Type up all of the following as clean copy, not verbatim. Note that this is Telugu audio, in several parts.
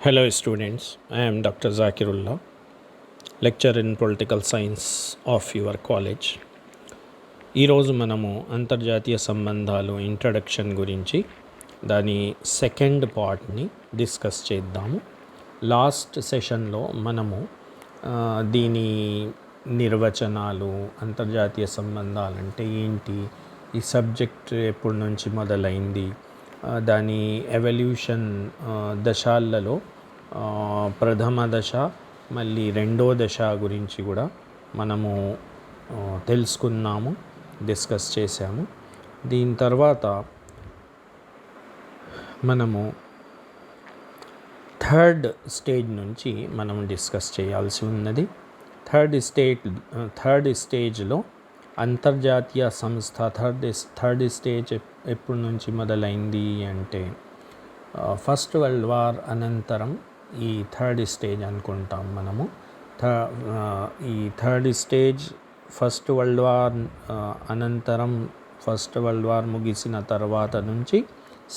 Hello students, I am Dr. Zakirullah, lecturer in political science of your college. ఈరోజు మనము అంతర్జాతీయ సంబంధాలు ఇంట్రడక్షన్ గురించి దాని సెకండ్ పార్ట్ని డిస్కస్ చేద్దాము. లాస్ట్ సెషన్లో మనము దీని నిర్వచనాలు, అంతర్జాతీయ సంబంధాలు అంటే ఏంటి, ఈ సబ్జెక్ట్ ఎప్పటి నుంచి మొదలైంది, దాని ఎవల్యూషన్ దశాలలో ప్రథమ దశ మళ్ళీ రెండో దశ గురించి కూడా మనము తెలుసుకున్నాము, డిస్కస్ చేశాము. దీని తర్వాత మనము థర్డ్ స్టేజ్ నుంచి మనం డిస్కస్ చేయాల్సి ఉన్నది. థర్డ్ స్టేజ్లో అంతర్జాతీయ సంస్థ థర్డ్ స్టేజ్ ఎప్పటి నుంచి మొదలైంది అంటే ఫస్ట్ వరల్డ్ వార్ అనంతరం ఈ థర్డ్ స్టేజ్ అనుకుంటాం మనము. ఈ third stage first world war అనంతరం, ఫస్ట్ వరల్డ్ వార్ ముగిసిన తర్వాత నుంచి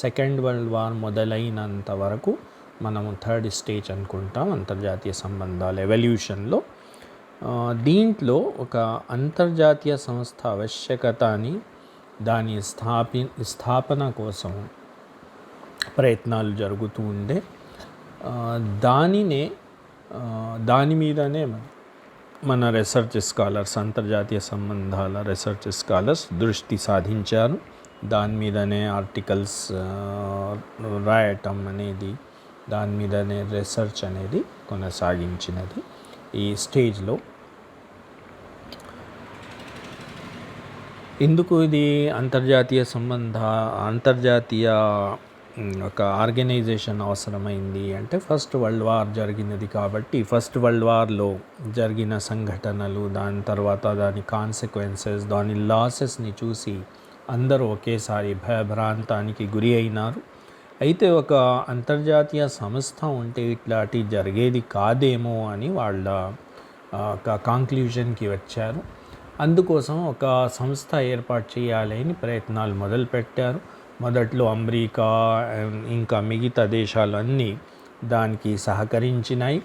సెకండ్ వరల్డ్ వార్ మొదలైనంత వరకు మనము థర్డ్ స్టేజ్ అనుకుంటాం అంతర్జాతీయ సంబంధాల ఎవల్యూషన్లో. దీంట్లో ఒక అంతర్జాతీయ సంస్థ ఆవశ్యకత అని, దాని స్థాపన కోసం ప్రయత్నాలు జరుగుతూ ఉండే, దాని మీదనే మన రీసెర్చ్ స్కాలర్స్, అంతర్జాతీయ సంబంధాల రీసెర్చ్ స్కాలర్స్ దృష్టి సాధించారు. దాని మీదనే ఆర్టికల్స్ రాయటం అనేది, దాని మీదనే రీసెర్చ్ అనేది కొనసాగించినది. ఈ స్టేజ్లో ఎందుకు ఇది అంతర్జాతీయ ఒక ఆర్గనైజేషన్ అవసరమైంది అంటే ఫస్ట్ వరల్డ్ వార్ జరిగినది కాబట్టి, ఫస్ట్ వరల్డ్ వార్లో జరిగిన సంఘటనలు, దాని తర్వాత దాని కాన్సిక్వెన్సెస్, దాని లాసెస్ని చూసి అందరూ ఒకేసారి భయభ్రాంతానికి గురి అయినారు. అయితే ఒక అంతర్జాతీయ సంస్థ ఉంటే ఇట్లాంటి జరిగేది కాదేమో అని వాళ్ళ ఒక కాంక్లూజన్కి వచ్చారు. అందుకోసం ఒక సంస్థ ఏర్పాటు చేయాలి అని ప్రయత్నాలు మొదలుపెట్టారు. మొదట్లో అమెరికా ఇంకా మిగతా దేశాలన్నీ దానికి సహకరించినాయి.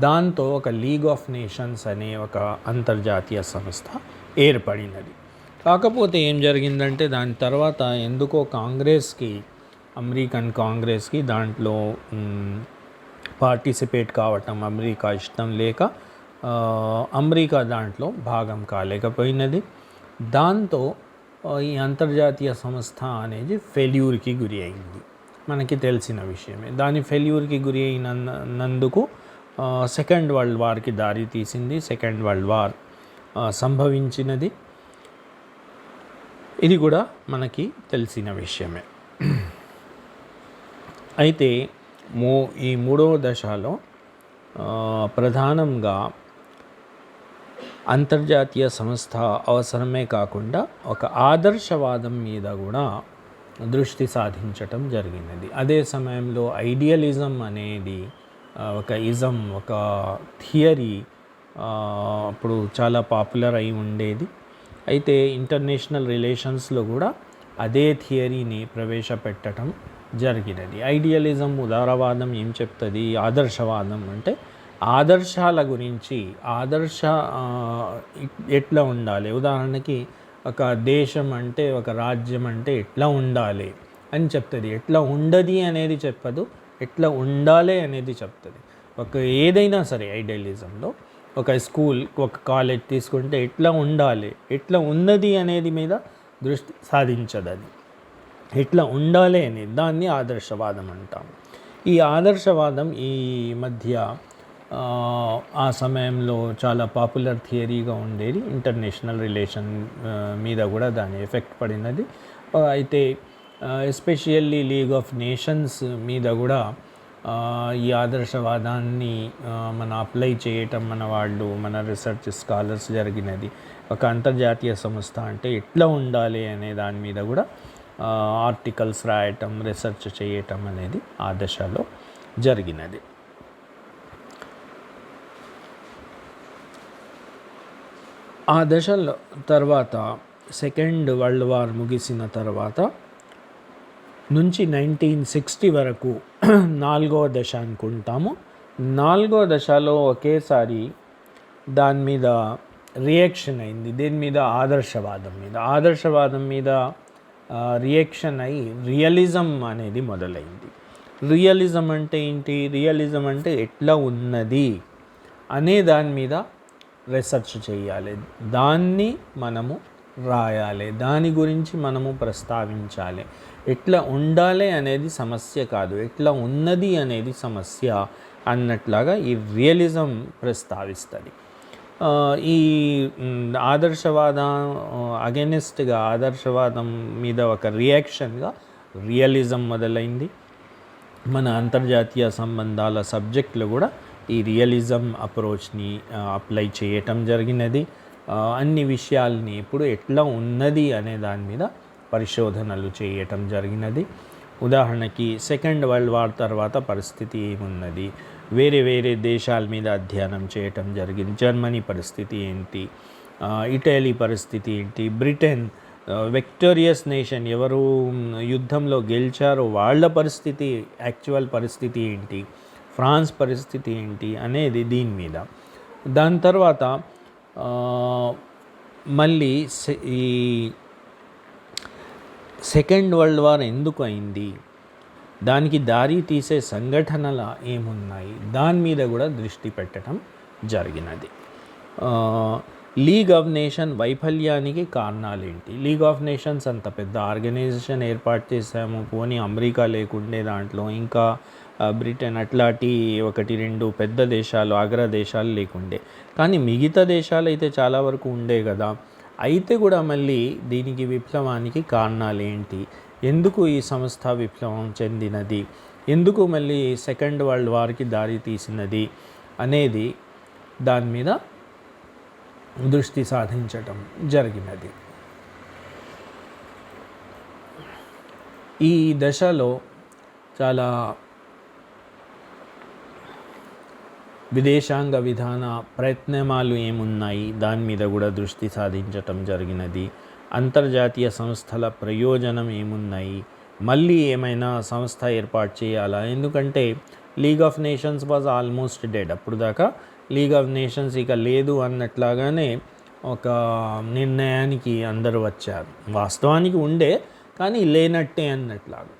దాంతో ఒక లీగ్ ఆఫ్ నేషన్స్ అనే ఒక అంతర్జాతీయ సంస్థ ఏర్పడినది. కాకపోతే ఏం జరిగిందంటే దాని తర్వాత ఎందుకో అమెరికన్ కాంగ్రెస్కి దాంట్లో పార్టిసిపేట్ కావటం అమెరికా ఇష్టం లేక అమెరికా దాంట్లో భాగం కాలేకపోయినది. దాంతో ఈ అంతర్జాతీయ సంస్థ అనేది ఫెయిల్యూర్కి గురి అయింది, మనకి తెలిసిన విషయమే. దాని ఫెయిల్యూర్కి గురి అయినందుకు సెకండ్ వరల్డ్ వార్కి దారి తీసింది. సెకండ్ వరల్డ్ వార్ సంభవించినది. ఇది కూడా మనకి తెలిసిన విషయమే. అయితే ఈ మూడవ దశలో ప్రధానంగా అంతర్జాతీయ సంస్థ అవసరమే కాకుండా ఒక ఆదర్శవాదం మీద కూడా దృష్టి సాధించటం జరిగినది. అదే సమయంలో ఐడియలిజం అనేది ఒక థియరీ అప్పుడు చాలా పాపులర్ అయి ఉండేది. అయితే ఇంటర్నేషనల్ రిలేషన్స్లో కూడా అదే థియరీని ప్రవేశపెట్టడం జరిగినది. ఐడియలిజం, ఉదారవాదం ఏం చెప్తుంది, ఆదర్శవాదం అంటే ఆదర్శాల గురించి, ఎట్లా ఉండాలి, ఉదాహరణకి ఒక దేశం అంటే, ఒక రాజ్యం అంటే ఎట్లా ఉండాలి అని చెప్తుంది. ఎట్లా ఉండది అనేది చెప్పదు, ఎట్లా ఉండాలి అనేది చెప్తుంది. ఏదైనా సరే ఐడియలిజంలో ఒక స్కూల్, ఒక కాలేజ్ తీసుకుంటే ఎట్లా ఉండాలి, ఎట్లా ఉన్నది అనేది మీద దృష్టి సాధించదు. అది ఎట్లా ఉండాలి అనేది దాన్ని ఆదర్శవాదం అంటాం. ఈ ఆదర్శవాదం ఈ మధ్య ఆ సమయంలో చాలా పాపులర్ థియరీగా ఉండేది. ఇంటర్నేషనల్ రిలేషన్ మీద కూడా దాని ఎఫెక్ట్ పడినది. అయితే ఎస్పెషల్లీ లీగ్ ఆఫ్ నేషన్స్ మీద కూడా ఈ ఆదర్శవాదాన్ని మన అప్లై చేయటం, మన రీసెర్చ్ స్కాలర్స్ జరిగినది. ఒక అంతర్జాతీయ సంస్థ అంటే ఎట్లా ఉండాలి అనే దాని మీద కూడా ఆర్టికల్స్ రాయటం, రీసెర్చ్ చేయటం అనేది ఆ దశలో జరిగినది. ఆ దశలో తర్వాత సెకండ్ వరల్డ్ వార్ ముగిసిన తర్వాత నుంచి 1960 వరకు 4వ దశ అనుకుంటాము. 4వ దశలో ఒకేసారి దాని మీద రియాక్షన్ అయింది. దేని మీద? ఆదర్శవాదం మీద రియాక్షన్ అయ్యి రియలిజం అనేది మొదలైంది. రియలిజం అంటే ఏంటి? రియలిజం అంటే ఎట్లా ఉన్నది అనే దాని మీద రీసెర్చ్ చేయాలి, దాన్ని మనము రాయాలి, దాని గురించి మనము ప్రస్తావించాలి. ఎట్లా ఉండాలి అనేది సమస్య కాదు, ఎట్లా ఉన్నది అనేది సమస్య అన్నట్లాగా ఈ రియలిజం ప్రస్తావిస్తుంది. ఈ అగెనిస్ట్గా ఆదర్శవాదం మీద ఒక రియాక్షన్గా రియలిజం మొదలైంది. మన అంతర్జాతీయ సంబంధాల సబ్జెక్టులు కూడా ఈ రియలిజం అప్రోచ్ని అప్లై చేయటం జరిగినది. అన్ని విషయాల్ని ఇప్పుడు ఎట్లా ఉన్నది అనే దాని మీద పరిశోధనలు చేయటం జరిగినది. ఉదాహరణకి సెకండ్ వరల్డ్ వార్ తర్వాత పరిస్థితి ఏమున్నది, వేరే వేరే దేశాల మీద అధ్యయనం చేయటం జరిగింది. జర్మనీ పరిస్థితి ఏంటి, ఇటలీ పరిస్థితి ఏంటి, బ్రిటన్ విక్టోరియస్ నేషన్ ఎవరు యుద్ధంలో గెలిచారో వాళ్ళ పరిస్థితి, యాక్చువల్ పరిస్థితి ఏంటి, ఫ్రాన్స్ పరిస్థితి ఏంటి అనేది దీని మీద. దాని తర్వాత మళ్ళీ ఈ సెకండ్ వరల్డ్ వార్ ఎందుకు అయింది, దానికి దారి తీసే సంఘటనలు ఏమున్నాయి, దాని మీద కూడా దృష్టి పెట్టడం జరిగినది. లీగ్ ఆఫ్ నేషన్ వైఫల్యానికి కారణాలు ఏంటి? లీగ్ ఆఫ్ నేషన్స్ అంత పెద్ద ఆర్గనైజేషన్ ఏర్పాటు చేశాము, పోనీ అమెరికా లేకుండే దాంట్లో ఇంకా బ్రిటన్ అట్లాంటి 1-2 పెద్ద దేశాలు, అగ్ర దేశాలు లేకుండే, కానీ మిగతా దేశాలు అయితే చాలా వరకు ఉండే కదా. అయితే కూడా మళ్ళీ దీనికి విప్లవానికి కారణాలు ఏంటి, ఎందుకు ఈ సంస్థ విప్లవం చెందినది, ఎందుకు మళ్ళీ సెకండ్ వరల్డ్ వార్కి దారి తీసినది అనేది దాని మీద దృష్టి సాధించటం జరిగినది. ఈ దశలో చాలా విదేశాంగ విధాన ప్రయత్నాలు ఏమున్నాయి దాని మీద కూడా దృష్టి సాధించటం జరిగినది. అంతర్జాతీయ సంస్థల ప్రయోజనం ఏమున్నాయి, మళ్ళీ ఏమైనా సంస్థ ఏర్పాటు చేయాలా, ఎందుకంటే league of nations was almost dead. అప్పుడు దాకా లీగ్ ఆఫ్ నేషన్స్ ఇక లేదు అన్నట్లాగానే ఒక నిర్ణయానికి అందరూ వచ్చారు. వాస్తవానికి ఉండే కానీ లేనట్టే అన్నట్లాగా.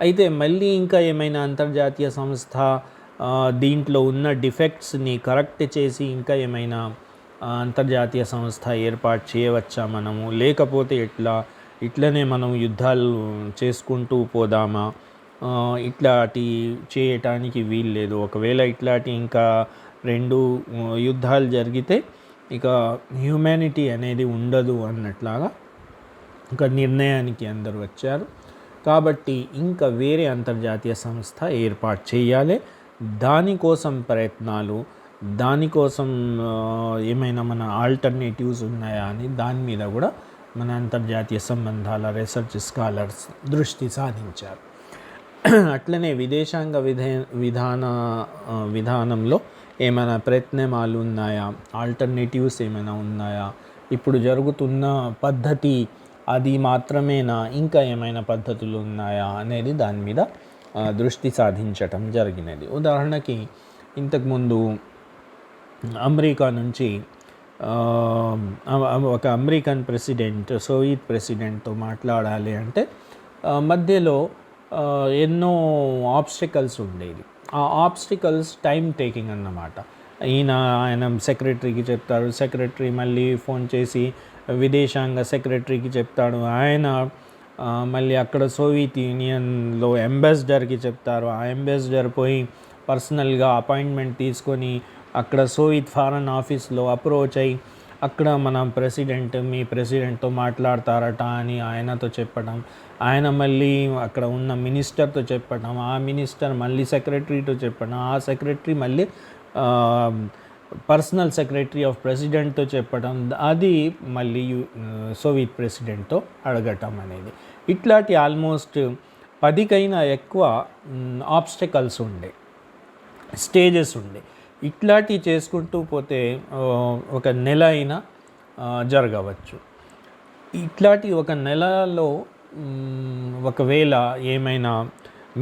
అయితే మళ్ళీ ఇంకా ఏమైనా అంతర్జాతీయ సంస్థ దీంట్లో ఉన్న డిఫెక్ట్స్ని కరెక్ట్ చేసి ఇంకా ఏమైనా అంతర్జాతీయ సంస్థ ఏర్పాటు చేయవచ్చా మనము, లేకపోతే ఇట్లనే మనం యుద్ధాలు చేసుకుంటూ పోదామా, ఇట్లాంటి చేయటానికి వీల్లేదు. ఒకవేళ ఇట్లాంటి ఇంకా 2 యుద్ధాలు జరిగితే ఇక హ్యూమానిటీ అనేది ఉండదు అన్నట్లాగా ఒక నిర్ణయానికి అందరూ వచ్చారు. కాబట్టి ఇంకా వేరే అంతర్జాతీయ సంస్థ ఏర్పాటు చేయాలి, దానికోసం ప్రయత్నాలు, దానికోసం ఏమైనా మన ఆల్టర్నేటివ్స్ ఉన్నాయా అని దాని మీద కూడా మన అంతర్జాతీయ సంబంధాల రీసెర్చ్ స్కాలర్స్ దృష్టి సాధించారు. అట్లనే విదేశాంగ విధానంలో ఏమైనా ప్రయత్నాలు ఉన్నాయా, ఆల్టర్నేటివ్స్ ఏమైనా ఉన్నాయా, ఇప్పుడు జరుగుతున్న పద్ధతి అది మాత్రమేనా, ఇంకా ఏమైనా పద్ధతులు ఉన్నాయా అనేది దాని మీద దృష్టి సాధించటం జరిగినది. ఉదాహరణకి ఇంతకుముందు అమెరికా నుంచి ఒక అమెరికన్ ప్రెసిడెంట్ సోవియట్ ప్రెసిడెంట్తో మాట్లాడాలి అంటే మధ్యలో ఎన్నో ఆబ్స్టికల్స్ ఉండేవి. ఆ ఆబ్స్టికల్స్ టైం టేకింగ్ అన్నమాట. ఆయన సెక్రటరీకి చెప్తారు, సెక్రటరీ మళ్ళీ ఫోన్ చేసి విదేశాంగ సెక్రటరీకి చెప్తాడు, ఆయన మళ్ళీ అక్కడ సోవియట్ యూనియన్లో అంబాసిడర్కి చెప్తారు, ఆ అంబాసిడర్ పోయి పర్సనల్గా అపాయింట్మెంట్ తీసుకొని అక్కడ సోవియట్ ఫారెన్ ఆఫీస్లో అప్రోచ్ అయ్యి అక్కడ మన మీ ప్రెసిడెంట్తో మాట్లాడతారట అని ఆయనతో చెప్పడం, ఆయన మళ్ళీ అక్కడ ఉన్న మినిస్టర్తో చెప్పడం, ఆ మినిస్టర్ మళ్ళీ సెక్రటరీతో చెప్పడం, ఆ సెక్రటరీ మళ్ళీ పర్సనల్ సెక్రటరీ ఆఫ్ ప్రెసిడెంట్తో చెప్పడం, అది మళ్ళీ సోవియట్ ప్రెసిడెంట్తో అడగటం అనేది. ఇట్లాంటి ఆల్మోస్ట్ 10కైనా ఎక్కువ ఆబ్స్టికల్స్ ఉండే, స్టేజెస్ ఉండే. ఇట్లాంటివి చేసుకుంటూ పోతే 1 నెల అయినా జరగవచ్చు. ఇట్లాంటి 1 నెలలో ఒకవేళ ఏమైనా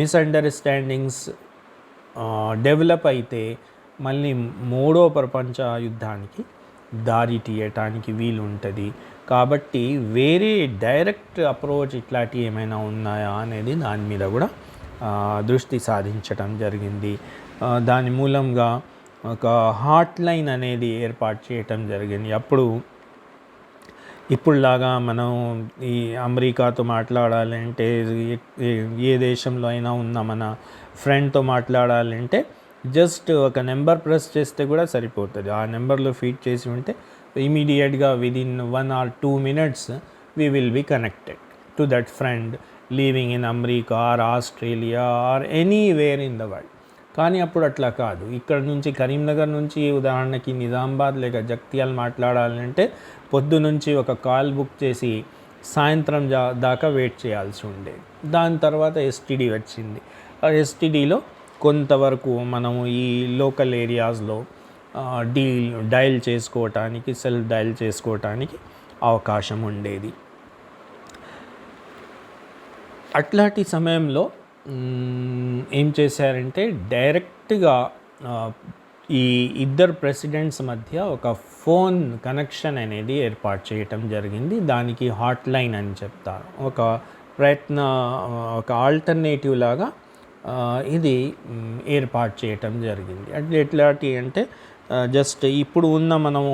మిస్అండర్స్టాండింగ్స్ డెవలప్ అయితే మళ్ళీ మూడో ప్రపంచ యుద్ధానికి దారి తీయటానికి వీలు ఉంటుంది. కాబట్టి వేరే డైరెక్ట్ అప్రోచ్ ఇట్లాంటివి ఏమైనా ఉన్నాయా అనేది దాని మీద కూడా దృష్టి సాధించటం జరిగింది. దాని మూలంగా ఒక హాట్ లైన్ అనేది ఏర్పాటు చేయటం జరిగింది. ఇప్పుడులాగా మనం ఈ అమెరికాతో మాట్లాడాలంటే, ఏ దేశంలో అయినా ఉన్న మన ఫ్రెండ్తో మాట్లాడాలంటే జస్ట్ ఒక నెంబర్ ప్రెస్ చేస్తే కూడా సరిపోతుంది. ఆ నెంబర్లో ఫీడ్ చేసి ఉంటే ఇమీడియట్గా within 1 or 2 minutes we will be connected to that friend living in America or Australia or anywhere in the world. కానీ అప్పుడు అట్లా కాదు. ఇక్కడ నుంచి కరీంనగర్ నుంచి ఉదాహరణకి నిజామాబాద్ లేక జగిత్యాల మాట్లాడాలంటే పొద్దు నుంచి ఒక కాల్ బుక్ చేసి సాయంత్రం దాకా వెయిట్ చేయాల్సి ఉండేది. దాని తర్వాత ఎస్టీడీ వచ్చింది. ఆ ఎస్టీడీలో కొంతవరకు మనము ఈ లోకల్ ఏరియాస్లో డయల్ చేసుకోవటానికి, సెల్ఫ్ డయల్ చేసుకోవటానికి అవకాశం ఉండేది. అట్లాంటి సమయంలో ఏం చేశారంటే డైరెక్ట్గా ఈ ఇద్దరు ప్రెసిడెంట్స్ మధ్య ఒక ఫోన్ కనెక్షన్ అనేది ఏర్పాటు చేయటం జరిగింది. దానికి హాట్ లైన్ అని చెప్తారు. ఒక ఆల్టర్నేటివ్ లాగా ఇది ఏర్పాటు చేయటం జరిగింది. అంటే ఎట్లాంటి అంటే జస్ట్ ఇప్పుడు ఉన్న మనము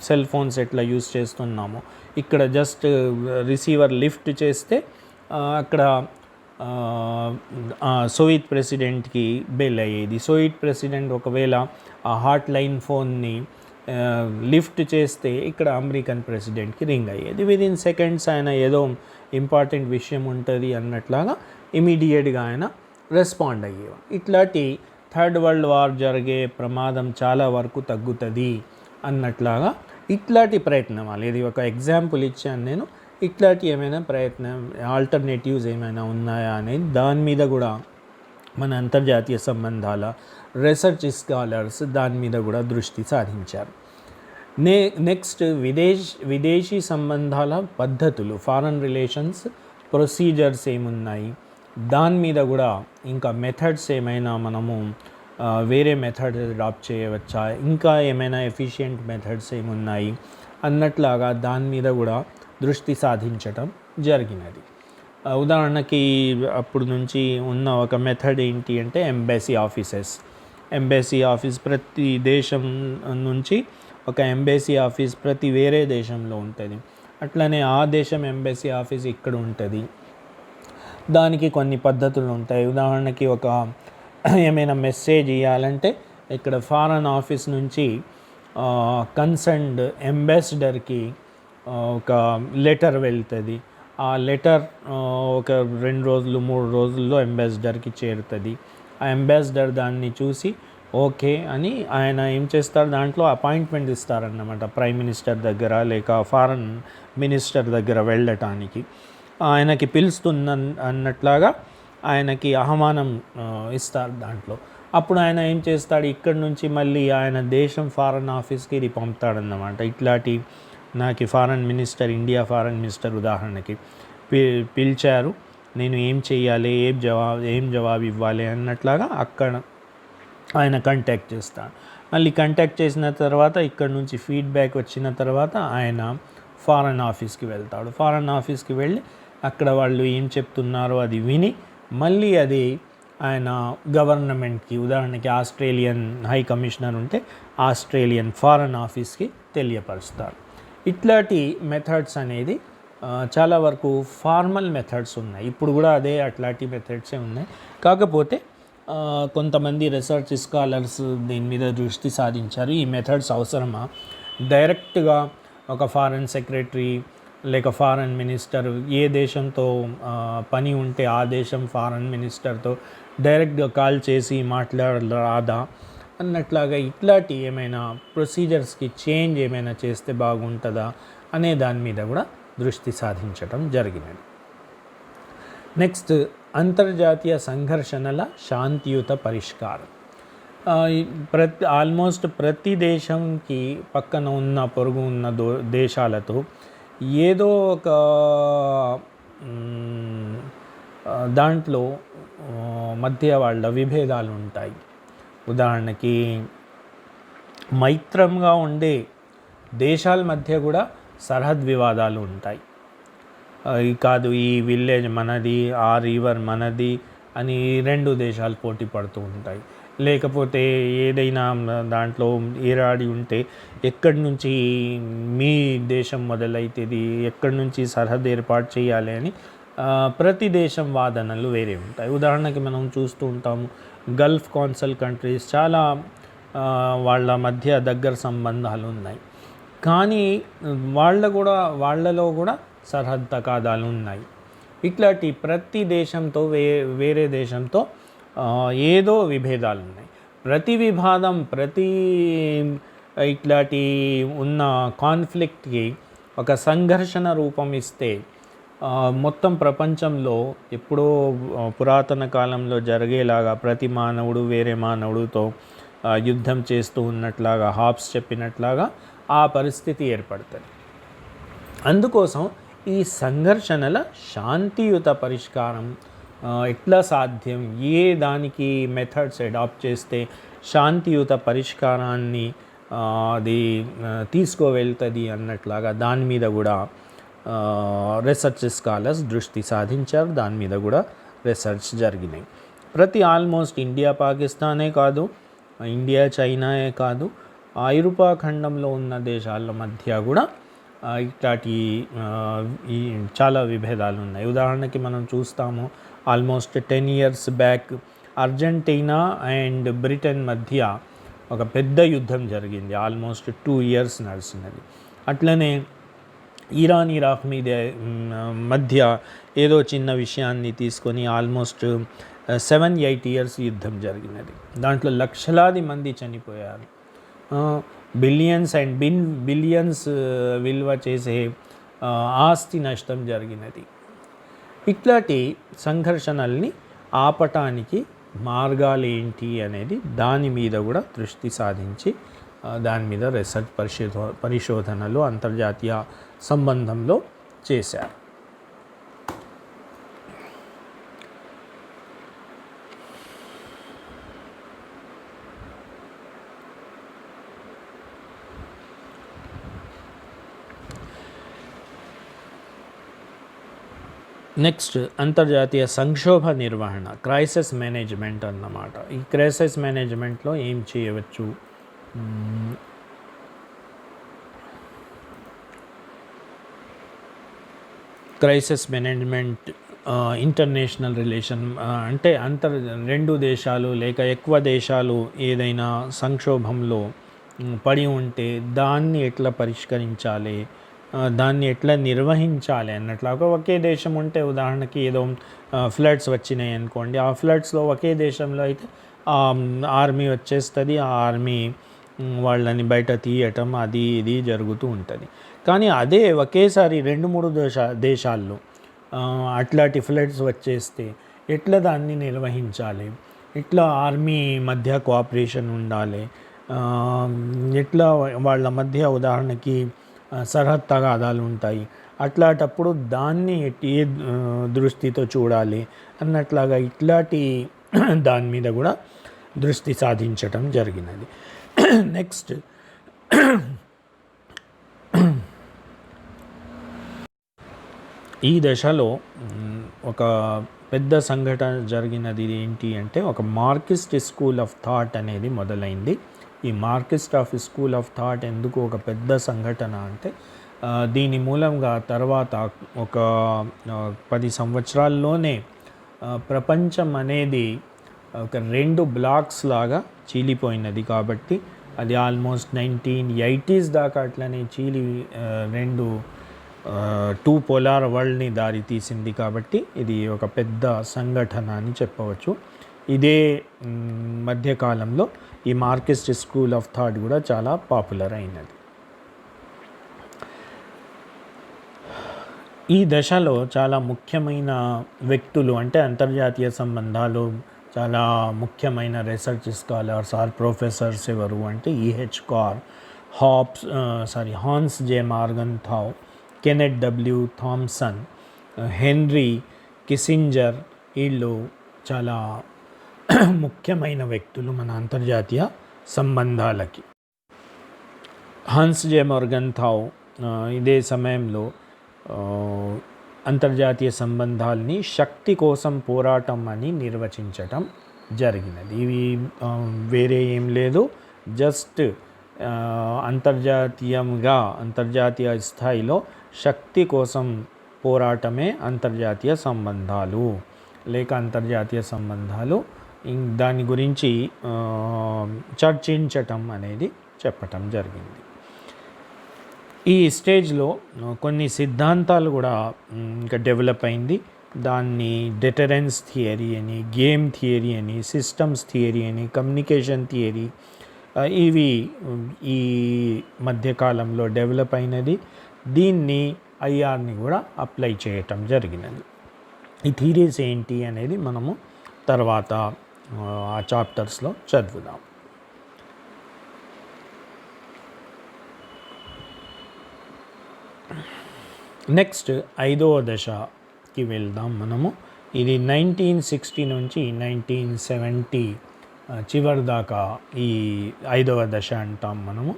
సెల్ ఫోన్స్ ఎట్లా యూజ్ చేస్తున్నామో ఇక్కడ జస్ట్ రిసీవర్ లిఫ్ట్ చేస్తే అక్కడ సోవియట్ ప్రెసిడెంట్కి బెల్ అయ్యేది. సోవియట్ ప్రెసిడెంట్ ఒకవేళ ఆ హాట్ లైన్ ఫోన్ని లిఫ్ట్ చేస్తే ఇక్కడ అమెరికన్ ప్రెసిడెంట్కి రింగ్ అయ్యేది. విదిన్ సెకండ్స్ ఆయన ఏదో ఇంపార్టెంట్ విషయం ఉంటుంది అన్నట్లాగా ఇమీడియట్గా ఆయన రెస్పాండ్ అయ్యేవాడు. ఇట్లాంటి థర్డ్ వరల్డ్ వార్ జరిగే ప్రమాదం చాలా వరకు తగ్గుతుంది అన్నట్లాగా ఇట్లాంటి ప్రయత్నాలు, ఇది ఒక ఎగ్జాంపుల్ ఇచ్చాను నేను. ఇట్లాంటి ఏమైనా ఆల్టర్నేటివ్స్ ఏమైనా ఉన్నాయా అనేది దాని మీద కూడా మన అంతర్జాతీయ సంబంధాల రీసెర్చ్ స్కాలర్స్ దాని మీద కూడా దృష్టి సాధించారు. నెక్స్ట్ విదేశీ సంబంధాల పద్ధతులు, ఫారెన్ రిలేషన్స్ ప్రొసీజర్స్ ఏమున్నాయి, దాని మీద కూడా ఇంకా మెథడ్స్ ఏమైనా మనము వేరే మెథడ్ అడాప్ట్ చేయవచ్చా, ఇంకా ఏమైనా ఎఫిషియెంట్ మెథడ్స్ ఏమున్నాయి అన్నట్లాగా దాని మీద కూడా దృష్టి సాధించటం జరిగినది. ఉదాహరణకి అప్పుడు నుంచి ఉన్న ఒక మెథడ్ ఏంటి అంటే ఎంబసీ ఆఫీస్ ప్రతి దేశం నుంచి ఒక ఎంబసీ ఆఫీస్ ప్రతి వేరే దేశంలో ఉంటుంది. అట్లనే ఆ దేశం ఎంబసీ ఆఫీస్ ఇక్కడ ఉంటుంది. దానికి కొన్ని పద్ధతులు ఉంటాయి. ఉదాహరణకి ఏమైనా మెసేజ్ ఇవ్వాలంటే ఇక్కడ ఫారెన్ ఆఫీస్ నుంచి కన్సర్న్డ్ అంబాసిడర్కి ఒక లెటర్ వెళ్తుంది. ఆ లెటర్ ఒక 2 రోజులు 3 రోజుల్లో అంబాసిడర్కి చేరుతుంది. ఆ అంబాసిడర్ దాన్ని చూసి ఓకే అని ఆయన ఏం చేస్తారు, దాంట్లో అపాయింట్మెంట్ ఇస్తారన్నమాట ప్రైమ్ మినిస్టర్ దగ్గర లేక ఫారెన్ మినిస్టర్ దగ్గర వెళ్ళటానికి. ఆయనకి పిలుస్తున్న అన్నట్లాగా ఆయనకి ఆహ్వానం ఇస్తారు దాంట్లో. అప్పుడు ఆయన ఏం చేస్తాడు, ఇక్కడి నుంచి మళ్ళీ ఆయన దేశం ఫారెన్ ఆఫీస్కి ఇది పంపుతాడన్నమాట. ఇట్లాంటి నాకు foreign minister, India foreign minister ఉదాహరణకి పిలిచారు, నేను ఏం చేయాలి, ఏం జవాబు ఇవ్వాలి అన్నట్లాగా అక్కడ ఆయన కాంటాక్ట్ చేస్తాడు. మళ్ళీ కాంటాక్ట్ చేసిన తర్వాత ఇక్కడ నుంచి ఫీడ్బ్యాక్ వచ్చిన తర్వాత ఆయన ఫారెన్ ఆఫీస్కి వెళ్తాడు. ఫారెన్ ఆఫీస్కి వెళ్ళి అక్కడ వాళ్ళు ఏం చెప్తున్నారో అది విని మళ్ళీ అది ఆయన గవర్నమెంట్కి, ఉదాహరణకి ఆస్ట్రేలియన్ హై కమిషనర్ ఉంటే ఆస్ట్రేలియన్ ఫారెన్ ఆఫీస్కి తెలియపరుస్తారు. ఇట్లాంటి మెథడ్స్ అనేది చాలా వరకు ఫార్మల్ మెథడ్స్ ఉన్నాయి. ఇప్పుడు కూడా అట్లాంటి మెథడ్సే ఉన్నాయి. కాకపోతే కొంతమంది రీసెర్చ్ స్కాలర్స్ దీని మీద దృష్టి సాధించారు. ఈ మెథడ్స్ అవసరమా, డైరెక్ట్గా ఒక ఫారెన్ సెక్రటరీ లేక ఫారెన్ మినిస్టర్ ఏ దేశంతో పని ఉంటే ఆ దేశం ఫారెన్ మినిస్టర్తో డైరెక్ట్గా కాల్ చేసి మాట్లాడరాదా అన్నట్లాగా ఇట్లాంటి ఏమైనా ప్రొసీజర్స్కి చేంజ్ ఏమైనా చేస్తే బాగుంటుందా అనే దాని మీద కూడా దృష్టి సాధించటం జరిగినది. నెక్స్ట్, అంతర్జాతీయ సంఘర్షణల శాంతియుత పరిష్కారం. ఆల్మోస్ట్ ప్రతి దేశంకి పక్కన ఉన్న పొరుగు ఉన్న దేశాలతో ఏదో ఒక దాంట్లో మధ్య వాళ్ళ విభేదాలు ఉంటాయి. ఉదాహరణకి మైత్రంగా ఉండే దేశాల మధ్య కూడా సరిహద్ వివాదాలు ఉంటాయి. కాదు ఈ విలేజ్ మనది, ఆ రివర్ మనది అని రెండు దేశాలు పోటీ పడుతూ ఉంటాయి. లేకపోతే ఏదైనా దాంట్లో ఏరాడి ఉంటే ఎక్కడి నుంచి మీ దేశం మొదలైతుంది, ఎక్కడి నుంచి సరిహద్దు ఏర్పాటు చేయాలి అని ప్రతి దేశం వాదనలు వేరే ఉంటాయి. ఉదాహరణకి మనం చూస్తూ ఉంటాము గల్ఫ్ కాన్సల్ కంట్రీస్ చాలా వాళ్ళ మధ్య దగ్గర సంబంధాలు ఉన్నాయి. కానీ వాళ్ళలో కూడా సరిహద్దు తగాదాలు ఉన్నాయి. ఇట్లాంటి ప్రతి దేశంతో వేరే దేశంతో ఏదో విభేదాలు ఉన్నాయి. ప్రతి వివాదం ఇట్లాంటి ఉన్న కాన్ఫ్లిక్ట్కి ఒక సంఘర్షణ రూపం ఇస్తే మొత్తం ప్రపంచంలో ఎప్పుడో పురాతన కాలంలో జరిగేలాగా ప్రతి మానవుడు వేరే మానవుడితో యుద్ధం చేస్తూ ఉన్నట్లాగా హాబ్స్ చెప్పినట్లాగా ఆ పరిస్థితి ఏర్పడుతుంది. అందుకోసం ఈ సంఘర్షణల శాంతియుత పరిష్కారం ఎట్లా సాధ్యం, ఏ దానికి మెథడ్స్ అడాప్ట్ చేస్తే శాంతియుత పరిష్కారాన్ని అది తీసుకువెళ్తుంది అన్నట్లాగా దాని మీద కూడా రీసెర్చ్ స్కాలర్స్ దృష్టి సాధించారు. దాని మీద కూడా రీసెర్చ్ జరిగినాయి. ఆల్మోస్ట్ ఇండియా పాకిస్తానే కాదు, ఇండియా చైనాయే కాదు, ఐరోపా ఖండంలో ఉన్న దేశాల మధ్య కూడా ఇట్లాంటి చాలా విభేదాలు ఉన్నాయి. ఉదాహరణకి మనం చూస్తాము almost 10 years back Argentina and Britain మధ్య ఒక పెద్ద యుద్ధం జరిగింది. Almost 2 years నడిచినది. అట్లనే ఇరాన్ ఇరాక్ మీద మధ్య ఏదో చిన్న విషయాన్ని తీసుకొని ఆల్మోస్ట్ 7-8 years యుద్ధం జరిగినది. దాంట్లో లక్షలాది మంది చనిపోయారు. బిలియన్స్ అండ్ బిలియన్స్ విలువ చేసే ఆస్తి నష్టం జరిగినది. ఇట్లాంటి సంఘర్షణల్ని ఆపటానికి మార్గాలు ఏంటి అనేది దాని మీద కూడా దృష్టి సాధించి దాని మీద రీసెర్చ్ పరిశోధనలు అంతర్జాతీయ సంబంధంలో చేశారు. నెక్స్ట్ అంతర్జాతీయ సంక్షోభ నిర్వహణ, క్రైసిస్ మేనేజ్మెంట్ అన్నమాట. ఈ క్రైసిస్ మేనేజ్మెంట్లో ఏం చేయవచ్చు? క్రైసిస్ మేనేజ్మెంట్ ఇంటర్నేషనల్ రిలేషన్ అంటే రెండు దేశాలు లేక ఎక్కువ దేశాలు ఏదైనా సంక్షోభంలో పడి ఉంటే దాన్ని ఎట్లా పరిష్కరించాలి, దాన్ని ఎట్లా నిర్వహించాలి అన్నట్లాగా. ఒకే దేశం ఉంటే ఉదాహరణకి ఏదో ఫ్లడ్స్ వచ్చినాయి అనుకోండి, ఆ ఫ్లడ్స్లో ఒకే దేశంలో అయితే ఆర్మీ వచ్చేస్తుంది, ఆ ఆర్మీ వాళ్ళని బయట తీయటం అది ఇది జరుగుతూ ఉంటుంది. కానీ అదే ఒకేసారి 2-3 దేశాల్లో అట్లాంటి ఫ్లడ్స్ వచ్చేస్తే ఎట్లా దాన్ని నిర్వహించాలి, ఎట్లా ఆర్మీ మధ్య కోఆపరేషన్ ఉండాలి, ఎట్లా వాళ్ళ మధ్య ఉదాహరణకి సరిహద్దు తగాదాలు ఉంటాయి, అట్లాంటప్పుడు దాన్ని ఏ దృష్టితో చూడాలి అన్నట్లాగా ఇట్లాంటి దాని మీద కూడా దృష్టి సాధించటం జరిగినది. నెక్స్ట్ ఈ దశలో ఒక పెద్ద సంఘటన జరిగినది ఏంటి అంటే ఒక మార్క్సిస్ట్ స్కూల్ ఆఫ్ థాట్ అనేది మొదలైంది. ఈ మార్క్సిస్ట్ స్కూల్ ఆఫ్ థాట్ ఎందుకు ఒక పెద్ద సంఘటన అంటే దీని మూలంగా తర్వాత ఒక 10 సంవత్సరాల్లోనే ప్రపంచం అనేది ఒక 2 బ్లాక్స్ లాగా చీలిపోయినది. కాబట్టి అది ఆల్మోస్ట్ 1980s దాకా అట్లనే చీలి 2 పోలార్ వరల్డ్ని దారి తీసింది. కాబట్టి ఇది ఒక పెద్ద సంఘటన అని చెప్పవచ్చు. ఇదే మధ్యకాలంలో ఈ మార్క్సిస్ట్ స్కూల్ ఆఫ్ థాట్ కూడా చాలా పాపులర్ అయినది. ఈ దశలో చాలా ముఖ్యమైన వ్యక్తులు అంటే అంతర్జాతీయ సంబంధాలు చాలా ముఖ్యమైన రీసెర్చ్ స్కాలర్స్ ఆర్ ప్రొఫెసర్స్ ఎవరు అంటే E.H. Carr, Hans J Morgenthau, Kenneth W Thompson, Henry Kissinger, వీళ్ళు చాలా ముఖ్యమైన వ్యక్తులు మన అంతర్జాతీయ సంబంధాలకి. హన్స్ జే మొర్గన్థావ్ ఇదే సమయంలో అంతర్జాతీయ సంబంధాల్ని శక్తి కోసం పోరాటం అని నిర్వచించటం జరిగినది. ఇవి వేరే ఏం లేదు, జస్ట్ అంతర్జాతీయ స్థాయిలో శక్తి కోసం పోరాటమే అంతర్జాతీయ సంబంధాలు లేక అంతర్జాతీయ సంబంధాలు. దాని గురించి చర్చించటం అనేది చెప్పటం జరిగింది. ఈ స్టేజ్లో కొన్ని సిద్ధాంతాలు కూడా ఇంకా డెవలప్ అయింది. దాన్ని డెటరెన్స్ థియరీ అని, గేమ్ థియరీ అని, సిస్టమ్స్ థియరీ అని, కమ్యూనికేషన్ థియరీ, ఇవి ఈ మధ్యకాలంలో డెవలప్ అయినది. దీన్ని ఐఆర్ని కూడా అప్లై చేయటం జరిగినది. ఈ థియరీస్ ఏంటి అనేది మనము తర్వాత ఆ చాప్టర్స్లో చదువుదాం. నెక్స్ట్ 5వ దశకి వెళ్దాం మనము. ఇది 1960 నుంచి 1970 చివరి దాకా ఈ 5వ దశ అంటాం మనము.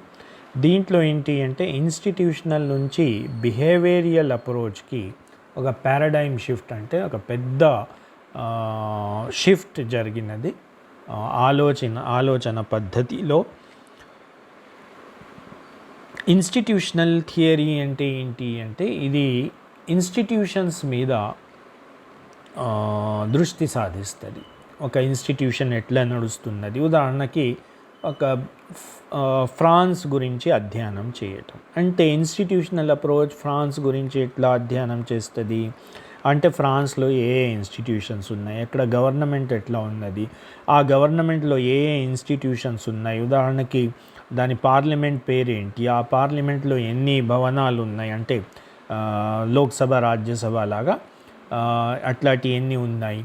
దీంట్లో ఏంటి అంటే ఇన్స్టిట్యూషనల్ నుంచి బిహేవియరల్ అప్రోచ్కి ఒక పారాడైమ్ షిఫ్ట్, అంటే ఒక పెద్ద షిఫ్ట్ జరిగినది ఆలోచన పద్ధతిలో. ఇన్స్టిట్యూషనల్ థియరీ అంటే ఏంటి అంటే ఇది ఇన్స్టిట్యూషన్స్ మీద దృష్టి సాధిస్తుంది. ఒక ఇన్స్టిట్యూషన్ ఎట్లా నడుస్తున్నది, ఉదాహరణకి ఒక ఫ్రాన్స్ గురించి అధ్యయనం చేయటం అంటే ఇన్స్టిట్యూషనల్ అప్రోచ్ ఫ్రాన్స్ గురించి ఎట్లా అధ్యయనం చేస్తుంది అంటే ఫ్రాన్స్లో ఏ ఇన్స్టిట్యూషన్స్ ఉన్నాయి, అక్కడ గవర్నమెంట్ ఎట్లా ఉన్నది, ఆ గవర్నమెంట్లో ఏ ఇన్స్టిట్యూషన్స్ ఉన్నాయి, ఉదాహరణకి దాని పార్లమెంట్ పేరేంటి, ఆ పార్లమెంట్లో ఎన్ని భవనాలు ఉన్నాయి, అంటే లోక్సభ రాజ్యసభ లాగా అట్లాంటి ఎన్ని ఉన్నాయి,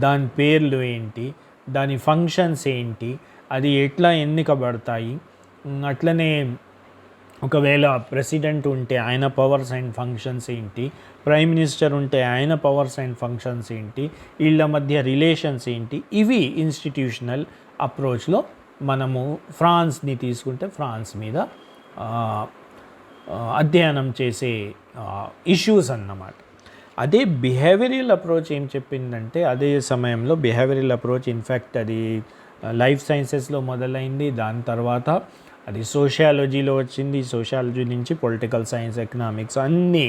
దాని పేర్లు ఏంటి, దాని ఫంక్షన్స్ ఏంటి, అది ఎట్లా ఎన్నికబడతాయి, అట్లనే ఒకవేళ ప్రెసిడెంట్ ఉంటే ఆయన పవర్స్ అండ్ ఫంక్షన్స్ ఏంటి, ప్రైమ్ మినిస్టర్ ఉంటే ఆయన పవర్స్ అండ్ ఫంక్షన్స్ ఏంటి, వీళ్ళ మధ్య రిలేషన్స్ ఏంటి, ఇవి ఇన్స్టిట్యూషనల్ అప్రోచ్లో మనము ఫ్రాన్స్ని తీసుకుంటే ఫ్రాన్స్ మీద అధ్యయనం చేసే ఇష్యూస్ అన్నమాట. అదే బిహేవియరల్ అప్రోచ్ ఏం చెప్పిందంటే అదే సమయంలో బిహేవియరల్ అప్రోచ్ ఇన్ఫ్యాక్ట్ అది లైఫ్ సైన్సెస్లో మొదలైంది, దాని తర్వాత అది సోషియాలజీలో వచ్చింది, సోషియాలజీ నుంచి పొలిటికల్ సైన్స్, ఎకనామిక్స్ అన్నీ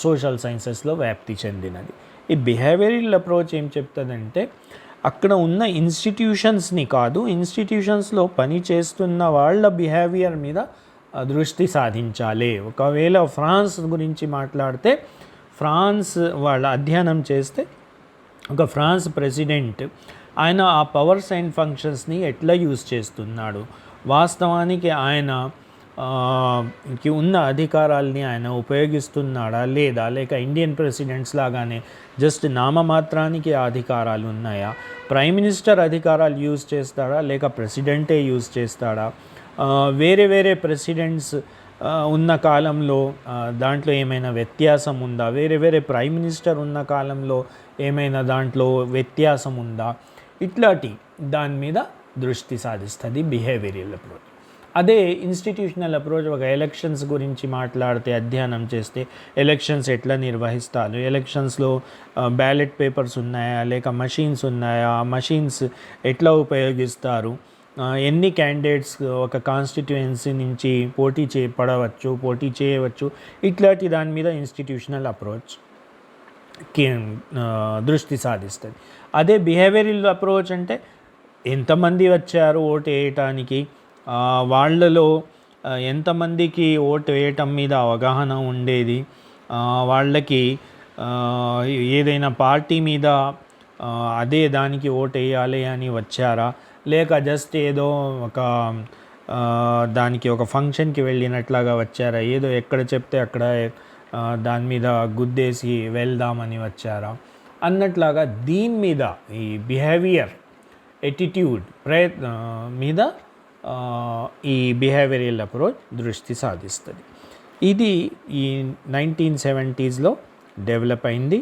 సోషల్ సైన్సెస్లో వ్యాప్తి చెందినది. ఈ బిహేవియరల్ అప్రోచ్ ఏం చెప్తుందంటే అక్కడ ఉన్న ఇన్స్టిట్యూషన్స్ని కాదు, ఇన్స్టిట్యూషన్స్లో పని చేస్తున్న వాళ్ళ బిహేవియర్ మీద దృష్టి సాధించాలి. ఒకవేళ ఫ్రాన్స్ గురించి మాట్లాడితే ఫ్రాన్స్ వాళ్ళ అధ్యయనం చేస్తే ఒక ఫ్రాన్స్ ప్రెసిడెంట్ ఆయన ఆ పవర్స్ అండ్ ఫంక్షన్స్ని ఎట్లా యూజ్ చేస్తున్నాడు, వాస్తవానికి ఆయనకి ఉన్న అధికారాల్ని ఆయన ఉపయోగిస్తున్నాడా లేదా, లేక ఇండియన్ ప్రెసిడెంట్స్ లాగానే జస్ట్ నామమాత్రానికి ఆ అధికారాలు ఉన్నాయా, ప్రైమ్ మినిస్టర్ అధికారాలు యూజ్ చేస్తాడా లేక ప్రెసిడెంటే యూజ్ చేస్తాడా, వేరే వేరే ప్రెసిడెంట్స్ ఉన్న కాలంలో దాంట్లో ఏమైనా వ్యత్యాసం ఉందా, వేరే వేరే ప్రైమ్ మినిస్టర్ ఉన్న కాలంలో ఏమైనా దాంట్లో వ్యత్యాసం ఉందా, ఇట్లాంటి దాని మీద దృష్టి సాధిస్తుంది బిహేవియరల్ అప్రోచ్. అదే ఇన్స్టిట్యూషనల్ అప్రోచ్ ఒక ఎలక్షన్స్ గురించి మాట్లాడితే, అధ్యయనం చేస్తే ఎలక్షన్స్ ఎట్లా నిర్వహిస్తారు, ఎలక్షన్స్లో బ్యాలెట్ పేపర్స్ ఉన్నాయా లేక మషీన్స్ ఉన్నాయా, ఆ మషీన్స్ ఎట్లా ఉపయోగిస్తారు, ఎన్ని క్యాండిడేట్స్ ఒక కాన్స్టిట్యుయెన్సీ నుంచి పోటీ చేయవచ్చు, ఇట్లాంటి దాని మీద ఇన్స్టిట్యూషనల్ అప్రోచ్కి దృష్టి సాధిస్తుంది. అదే బిహేవియరల్ అప్రోచ్ అంటే ఎంతమంది వచ్చారు ఓటు వేయటానికి, వాళ్ళలో ఎంతమందికి ఓటు వేయటం మీద అవగాహన ఉండేది, వాళ్ళకి ఏదైనా పార్టీ మీద అదే దానికి ఓటు వేయాలి అని వచ్చారా, లేక జస్ట్ ఏదో ఒక దానికి ఒక ఫంక్షన్కి వెళ్ళినట్లాగా వచ్చారా, ఏదో ఎక్కడ చెప్తే అక్కడ దాని మీద గుద్దేసి వెళ్దామని వచ్చారా అన్నట్లాగా దీని మీద ఈ బిహేవియర్ ఎటిట్యూడ్ మీద ఈ బిహేవియరల్ అప్రోచ్ దృష్టి సాధిస్తుంది. ఇది ఈ 1970s డెవలప్ అయింది.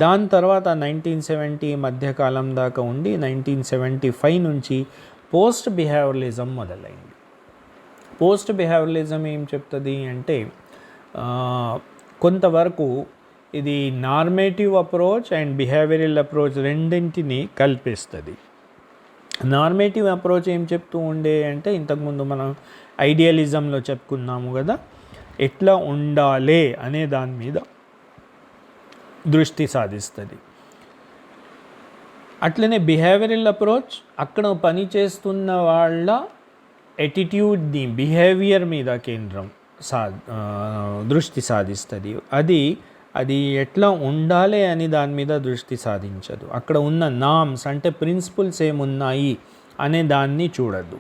దాని తర్వాత 1970 మధ్యకాలం దాకా ఉండి 1975 నుంచి పోస్ట్ బిహేవియరలిజం మొదలైంది. పోస్ట్ బిహేవియరలిజం ఏం చెప్తుంది అంటే కొంతవరకు ఇది normative approach and behavioural approach రెండింటిని కల్పిస్తుంది. నార్మేటివ్ అప్రోచ్ ఏం చెప్తూ ఉండే అంటే ఇంతకుముందు మనం ఐడియలిజంలో చెప్పుకున్నాము కదా, ఎట్లా ఉండాలి అనే దాని మీద దృష్టి సాధిస్తుంది. అట్లనే బిహేవియరల్ అప్రోచ్ అక్కడ పనిచేస్తున్న వాళ్ళ ఎటిట్యూడ్ని, బిహేవియర్ మీద దృష్టి సాధిస్తుంది. అది ఎట్లా ఉండాలి అని దాని మీద దృష్టి సాధించదు. అక్కడ ఉన్న నామ్స్ అంటే ప్రిన్సిపల్స్ ఏమున్నాయి అనే దాన్ని చూడదు.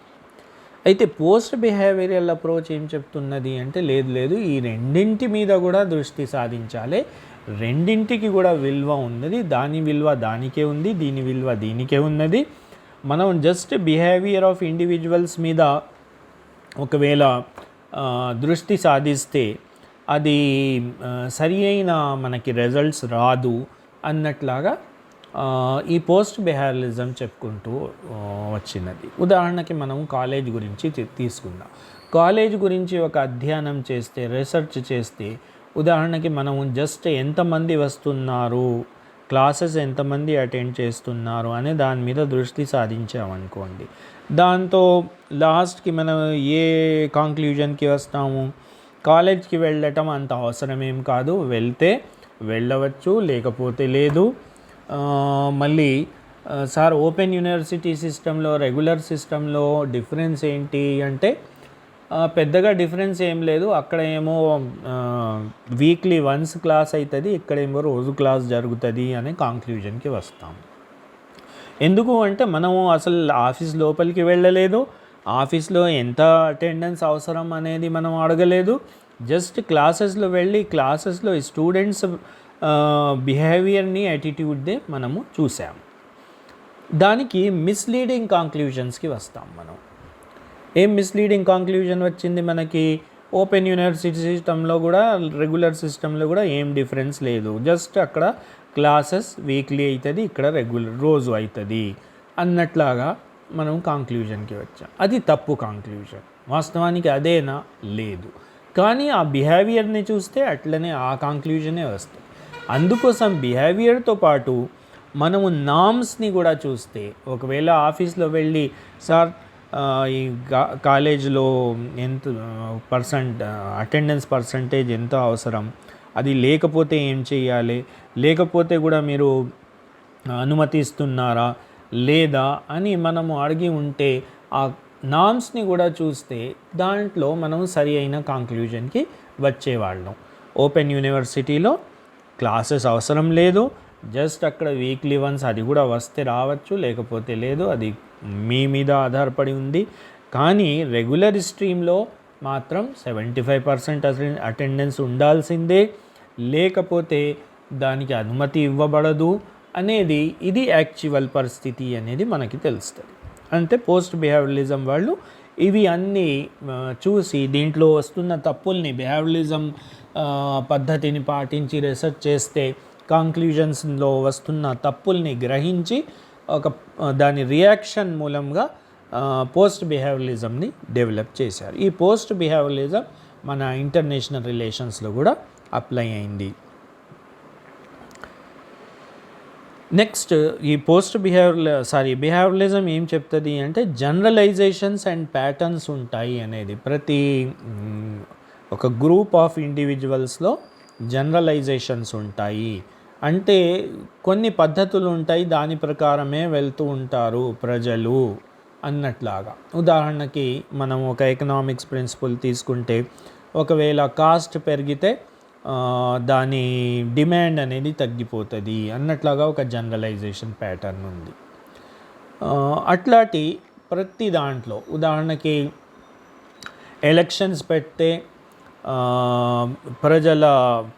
అయితే పోస్ట్ బిహేవియరల్ అప్రోచ్ ఏం చెప్తున్నది అంటే లేదు ఈ రెండింటి మీద కూడా దృష్టి సాధించాలి, రెండింటికి కూడా విలువ ఉన్నది, దాని విలువ దానికే ఉంది, దీని విలువ దీనికే ఉన్నది. మనం జస్ట్ బిహేవియర్ ఆఫ్ ఇండివిజువల్స్ మీద ఒకవేళ దృష్టి సాధిస్తే అది సరి అయిన మనకి రిజల్ట్స్ రాదు అన్నట్లాగా ఈ పోస్ట్ బిహేవియరలిజం చెప్పుకుంటూ వచ్చినది. ఉదాహరణకి మనం కాలేజ్ గురించి తీసుకుందాం. కాలేజ్ గురించి ఒక అధ్యయనం చేస్తే, రీసెర్చ్ చేస్తే, ఉదాహరణకి మనం జస్ట్ ఎంతమంది వస్తున్నారు, క్లాసెస్ ఎంతమంది అటెండ్ చేస్తున్నారు అనే దాని మీద దృష్టి సాధించామనుకోండి, దాంతో లాస్ట్కి మనం ఏ కంక్లూజన్కి వస్తాము? కాలేజ్కి వెళ్ళటం అంత అవసరమేం కాదు, వెళ్తే వెళ్ళవచ్చు, లేకపోతే లేదు. మళ్ళీ సార్ ఓపెన్ యూనివర్సిటీ సిస్టంలో రెగ్యులర్ సిస్టంలో డిఫరెన్స్ ఏంటి అంటే పెద్దగా డిఫరెన్స్ ఏం లేదు. అక్కడ ఏమో వీక్లీ వన్స్ క్లాస్ అవుతుంది, ఇక్కడేమో రోజు క్లాస్ జరుగుతుంది అనే కంక్లూజన్కి వస్తాం. ఎందుకు అంటే మనము అసలు ఆఫీస్ లోపలికి వెళ్ళలేదు, ఆఫీస్లో ఎంత అటెండెన్స్ అవసరం అనేది మనం అడగలేదు, జస్ట్ క్లాసెస్లో వెళ్ళి క్లాసెస్లో స్టూడెంట్స్ బిహేవియర్ని, యాటిట్యూడ్ని మనము చూసాము. దానికి మిస్లీడింగ్ కంక్లూజన్స్కి వస్తాం మనం. ఏం మిస్లీడింగ్ కంక్లూజన్ వచ్చింది మనకి? ఓపెన్ యూనివర్సిటీ సిస్టంలో కూడా రెగ్యులర్ సిస్టంలో కూడా ఏం డిఫరెన్స్ లేదు, జస్ట్ అక్కడ క్లాసెస్ వీక్లీ అవుతుంది, ఇక్కడ రెగ్యులర్ రోజు అవుతుంది అన్నట్లాగా మనం కంక్లూజన్కి వచ్చాం. అది తప్పు కంక్లూజన్. వాస్తవానికి అదేనా? లేదు. కానీ ఆ బిహేవియర్ని చూస్తే అట్లనే ఆ కంక్లూజనే వస్తుంది. అందుకోసం బిహేవియర్తో పాటు మనము నామ్స్ని కూడా చూస్తే, ఒకవేళ ఆఫీస్లో వెళ్ళి సార్ ఈ కాలేజీలో ఎంత అటెండెన్స్ పర్సంటేజ్ ఎంత అవసరం, అది లేకపోతే ఏం చేయాలి, లేకపోతే కూడా మీరు అనుమతిస్తున్నారా లేదా అని మనము అడిగి ఉంటే ఆ నామ్స్ని కూడా చూస్తే దాంట్లో మనం సరి అయిన కంక్లూజన్కి వచ్చేవాళ్ళం. ఓపెన్ యూనివర్సిటీలో క్లాసెస్ అవసరం లేదు, జస్ట్ అక్కడ వీక్లీ వన్స్, అది కూడా వస్తే రావచ్చు లేకపోతే లేదు, అది మీ మీద ఆధారపడి ఉంది. కానీ రెగ్యులర్ స్ట్రీమ్లో మాత్రం 75% అటెండెన్స్ ఉండాల్సిందే, లేకపోతే దానికి అనుమతి ఇవ్వబడదు అనేది ఇది యాక్చువల్ పరిస్థితి అనేది మనకి తెలుస్తుంది. అంటే పోస్ట్ బిహేవియరలిజం వాళ్ళు ఇవి అన్నీ చూసి దీంట్లో వస్తున్న తప్పుల్ని, బిహేవియరలిజం పద్ధతిని పాటించి రీసెర్చ్ చేస్తే కంక్లూజన్స్లో వస్తున్న తప్పుల్ని గ్రహించి దాని రియాక్షన్ మూలంగా పోస్ట్ బిహేవియరలిజంని డెవలప్ చేశారు. ఈ పోస్ట్ బిహేవియరలిజం మన ఇంటర్నేషనల్ రిలేషన్స్లో కూడా అప్లై అయింది. నెక్స్ట్ ఈ బిహేవియరలిజం ఏం చెప్తుంది అంటే జనరలైజేషన్స్ అండ్ ప్యాటర్న్స్ ఉంటాయి అనేది. ప్రతి ఒక గ్రూప్ ఆఫ్ ఇండివిజువల్స్లో జనరలైజేషన్స్ ఉంటాయి అంటే కొన్ని పద్ధతులు ఉంటాయి, దాని ప్రకారమే వెళ్తూ ఉంటారు ప్రజలు అన్నట్లాగా. ఉదాహరణకి మనం ఒక ఎకనామిక్స్ ప్రిన్సిపల్ తీసుకుంటే, ఒకవేళ కాస్ట్ పెరిగితే దాని డిమాండ్ అనేది తగ్గిపోతుంది అన్నట్లాగా ఒక జనరలైజేషన్ ప్యాటర్న్ ఉంది. అట్లాంటి ప్రతి దాంట్లో ఉదాహరణకి ఎలక్షన్స్ పెడితే ప్రజల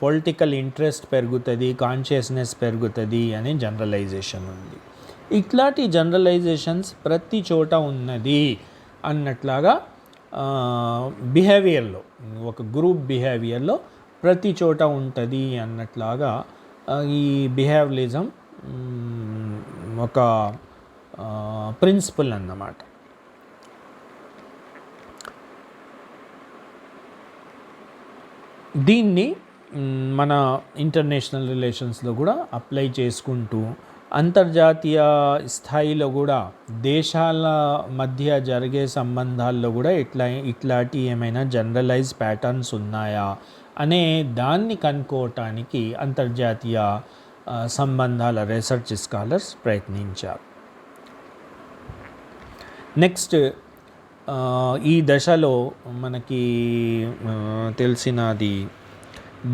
పొలిటికల్ ఇంట్రెస్ట్ పెరుగుతుంది, కాన్షియస్నెస్ పెరుగుతుంది అనే జనరలైజేషన్ ఉంది. ఇట్లాంటి జనరలైజేషన్స్ ప్రతి చోట ఉన్నది అన్నట్లాగా బిహేవియర్లో, ఒక గ్రూప్ బిహేవియర్లో ప్రతి చోట ఉంటుంది అన్నట్లాగా ఈ బిహేవియలిజం ఒక ప్రిన్సిపల్ అన్నమాట. దీన్ని మన ఇంటర్నేషనల్ రిలేషన్స్లో కూడా అప్లై చేసుకుంటూ అంతర్జాతీయ స్థాయిలో కూడా దేశాల మధ్య జరిగే సంబంధాల్లో కూడా ఇట్లాంటి ఏమైనా జనరలైజ్ ప్యాటర్న్స్ ఉన్నాయా అనే దాన్ని కనుక్కోవటానికి అంతర్జాతీయ సంబంధాల రీసెర్చ్ స్కాలర్స్ ప్రయత్నించారు. నెక్స్ట్ ఈ దశలో మనకి తెలిసినది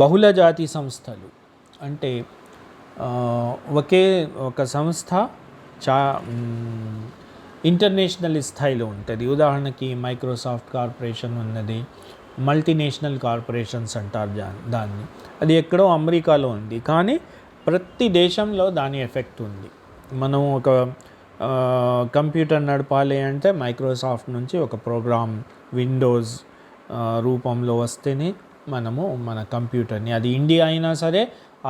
బహుళజాతి సంస్థలు. అంటే ఒకే ఒక సంస్థ ఇంటర్నేషనల్ స్థాయిలో ఉంటుంది. ఉదాహరణకి మైక్రోసాఫ్ట్ కార్పొరేషన్ ఉన్నది, మల్టీనేషనల్ కార్పొరేషన్స్ అంటారు దాన్ని. అది ఎక్కడో అమెరికాలో ఉంది, కానీ ప్రతి దేశంలో దాని ఎఫెక్ట్ ఉంది. మనం ఒక కంప్యూటర్ నడపాలి అంటే మైక్రోసాఫ్ట్ నుంచి ఒక ప్రోగ్రామ్ విండోస్ రూపంలో వస్తేనే మనము మన కంప్యూటర్ని, అది ఇండియా అయినా సరే,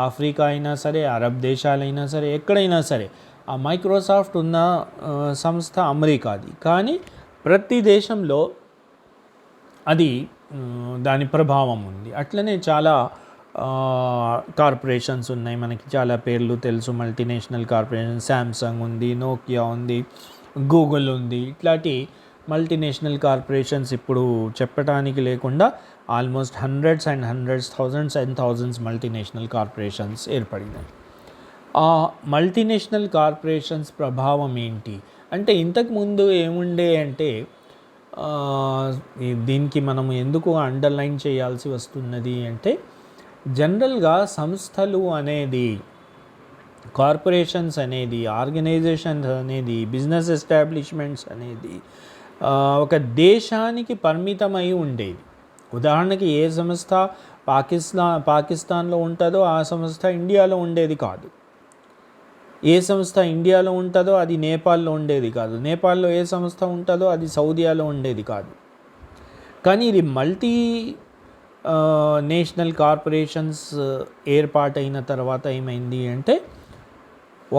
ఆఫ్రికా అయినా సరే, అరబ్ దేశాలైనా సరే, ఎక్కడైనా సరే, ఆ మైక్రోసాఫ్ట్ ఉన్న సంస్థ అమెరికాది, కానీ ప్రతి దేశంలో అది దాని ప్రభావం ఉంది. అట్లనే చాలా కార్పొరేషన్స్ ఉన్నాయి, మనకి చాలా పేర్లు తెలుసు. మల్టీనేషనల్ కార్పొరేషన్ శాంసంగ్ ఉంది, నోకియా ఉంది, గూగుల్ ఉంది. ఇట్లాంటి మల్టీనేషనల్ కార్పొరేషన్స్ ఇప్పుడు చెప్పడానికి లేకుండా almost hundreds and hundreds, thousands multinational corporations ఏర్పడినాయి. ఆ మల్టీనేషనల్ కార్పొరేషన్స్ ప్రభావం ఏంటి అంటే, ఇంతకుముందు ఏముండే అంటే, దీనికి మనం ఎందుకు అండర్లైన్ చేయాల్సి వస్తున్నది అంటే, జనరల్గా సంస్థలు అనేది, కార్పొరేషన్స్ అనేది, ఆర్గనైజేషన్స్ అనేది, బిజినెస్ ఎస్టాబ్లిష్మెంట్స్ అనేది ఒక దేశానికి పరిమితమై ఉండేది. ఉదాహరణకి ఏ సంస్థ పాకిస్తాన్లో ఉంటుందో ఆ సంస్థ ఇండియాలో ఉండేది కాదు. ఏ సంస్థ ఇండియాలో ఉంటుందో అది నేపాల్లో ఉండేది కాదు. నేపాల్లో ఏ సంస్థ ఉంటుందో అది సౌదీలో ఉండేది కాదు. కానీ ఇది మల్టీ నేషనల్ కార్పొరేషన్స్ ఏర్పాటైన తర్వాత ఏమైంది అంటే,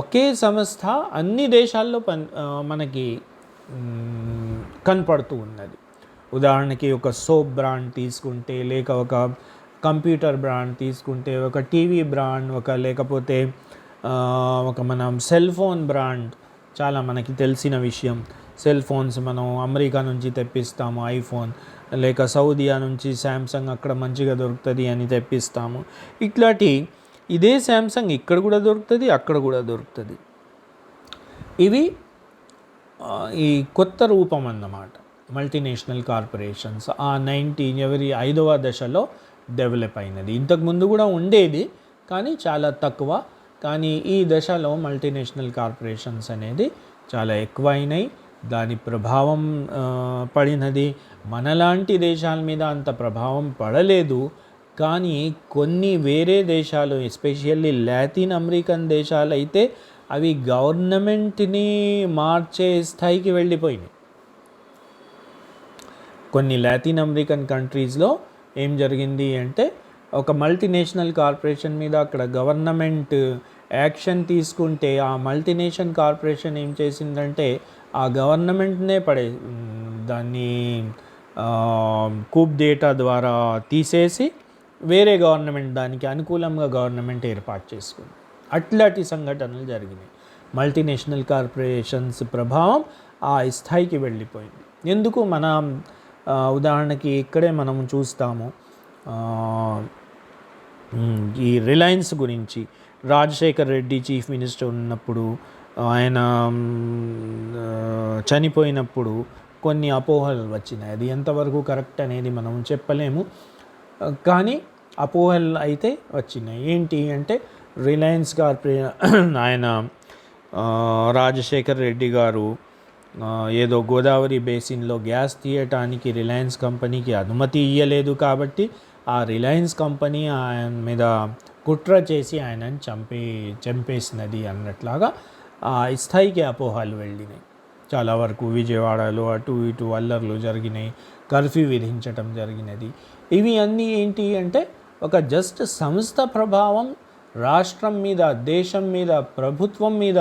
ఒకే సంస్థ అన్ని దేశాల్లో మనకి కనపడుతూ ఉన్నది. ఉదాహరణకి ఒక సోప్ బ్రాండ్ తీసుకుంటే, లేక ఒక కంప్యూటర్ బ్రాండ్ తీసుకుంటే, ఒక టీవీ బ్రాండ్, లేకపోతే ఒక మనం సెల్ ఫోన్ బ్రాండ్, చాలా మనకి తెలిసిన విషయం. సెల్ ఫోన్స్ మనం అమెరికా నుంచి తెప్పిస్తాము ఐఫోన్, లేక సౌదియా నుంచి శాంసంగ్ అక్కడ మంచిగా దొరుకుతుంది అని తెప్పిస్తాము. ఇట్లాంటి ఇదే శాంసంగ్ ఇక్కడ కూడా దొరుకుతుంది, అక్కడ కూడా దొరుకుతుంది. ఇవి ఈ కొత్త రూపం అన్నమాట మల్టీనేషనల్ కార్పొరేషన్స్. ఆ 5వ దశలో డెవలప్ అయినది. ఇంతకుముందు కూడా ఉండేది కానీ చాలా తక్కువ. కానీ ఈ దశలో మల్టీనేషనల్ కార్పొరేషన్స్ అనేది చాలా ఎక్కువైనాయి. దాని ప్రభావం పడినది. మనలాంటి దేశాల మీద అంత ప్రభావం పడలేదు, కానీ కొన్ని వేరే దేశాలు, ఎస్పెషల్లీ లాటిన్ అమెరికన్ దేశాలు అయితే అవి గవర్నమెంట్ని మార్చే స్థాయికి వెళ్ళిపోయినాయి. కొన్ని లాటిన్ అమెరికన్ కంట్రీస్లో ఏం జరిగింది అంటే, ఒక మల్టీనేషనల్ కార్పొరేషన్ మీద అక్కడ గవర్నమెంట్ యాక్షన్ తీసుకుంటే, ఆ మల్టీనేషనల్ కార్పొరేషన్ ఏం చేసిందంటే ఆ గవర్నమెంట్నే దాన్ని కూప్ డేటా ద్వారా తీసేసి వేరే గవర్నమెంట్, దానికి అనుకూలంగా గవర్నమెంట్ ఏర్పాటు చేసుకుంది. అట్లాంటి సంఘటనలు జరిగినాయి. మల్టీనేషనల్ కార్పొరేషన్స్ ప్రభావం ఆ స్థాయికి వెళ్ళిపోయింది. ఎందుకు మన ఉదాహరణకి ఇక్కడే మనం చూస్తాము, ఈ రిలయన్స్ గురించి. రాజశేఖర్ రెడ్డి చీఫ్ మినిస్టర్ ఉన్నప్పుడు, ఆయన చనిపోయినప్పుడు కొన్ని అపోహలు వచ్చినాయి. అది ఎంతవరకు కరెక్ట్ అనేది మనం చెప్పలేము, కానీ అపోహలు అయితే వచ్చినాయి. ఏంటి అంటే, రిలయన్స్ కార్పొరేషన్ ఆయన రాజశేఖర్ రెడ్డి గారు ఏదో గోదావరి బేసిన్లో గ్యాస్ తీయటానికి రిలయన్స్ కంపెనీకి అనుమతి ఇవ్వలేదు, కాబట్టి ఆ రిలయన్స్ కంపెనీ ఆయన మీద కుట్ర చేసి ఆయనని చంపేసినది అన్నట్లాగా ఆ స్థాయికి అపోహలు వెళ్ళినాయి. చాలా వరకు విజయవాడలో అటు ఇటు అల్లర్లు జరిగినాయి, కర్ఫ్యూ విధించటం జరిగినది. ఇవి అన్నీ ఏంటి అంటే ఒక జస్ట్ సంస్థ ప్రభావం రాష్ట్రం మీద, దేశం మీద, ప్రభుత్వం మీద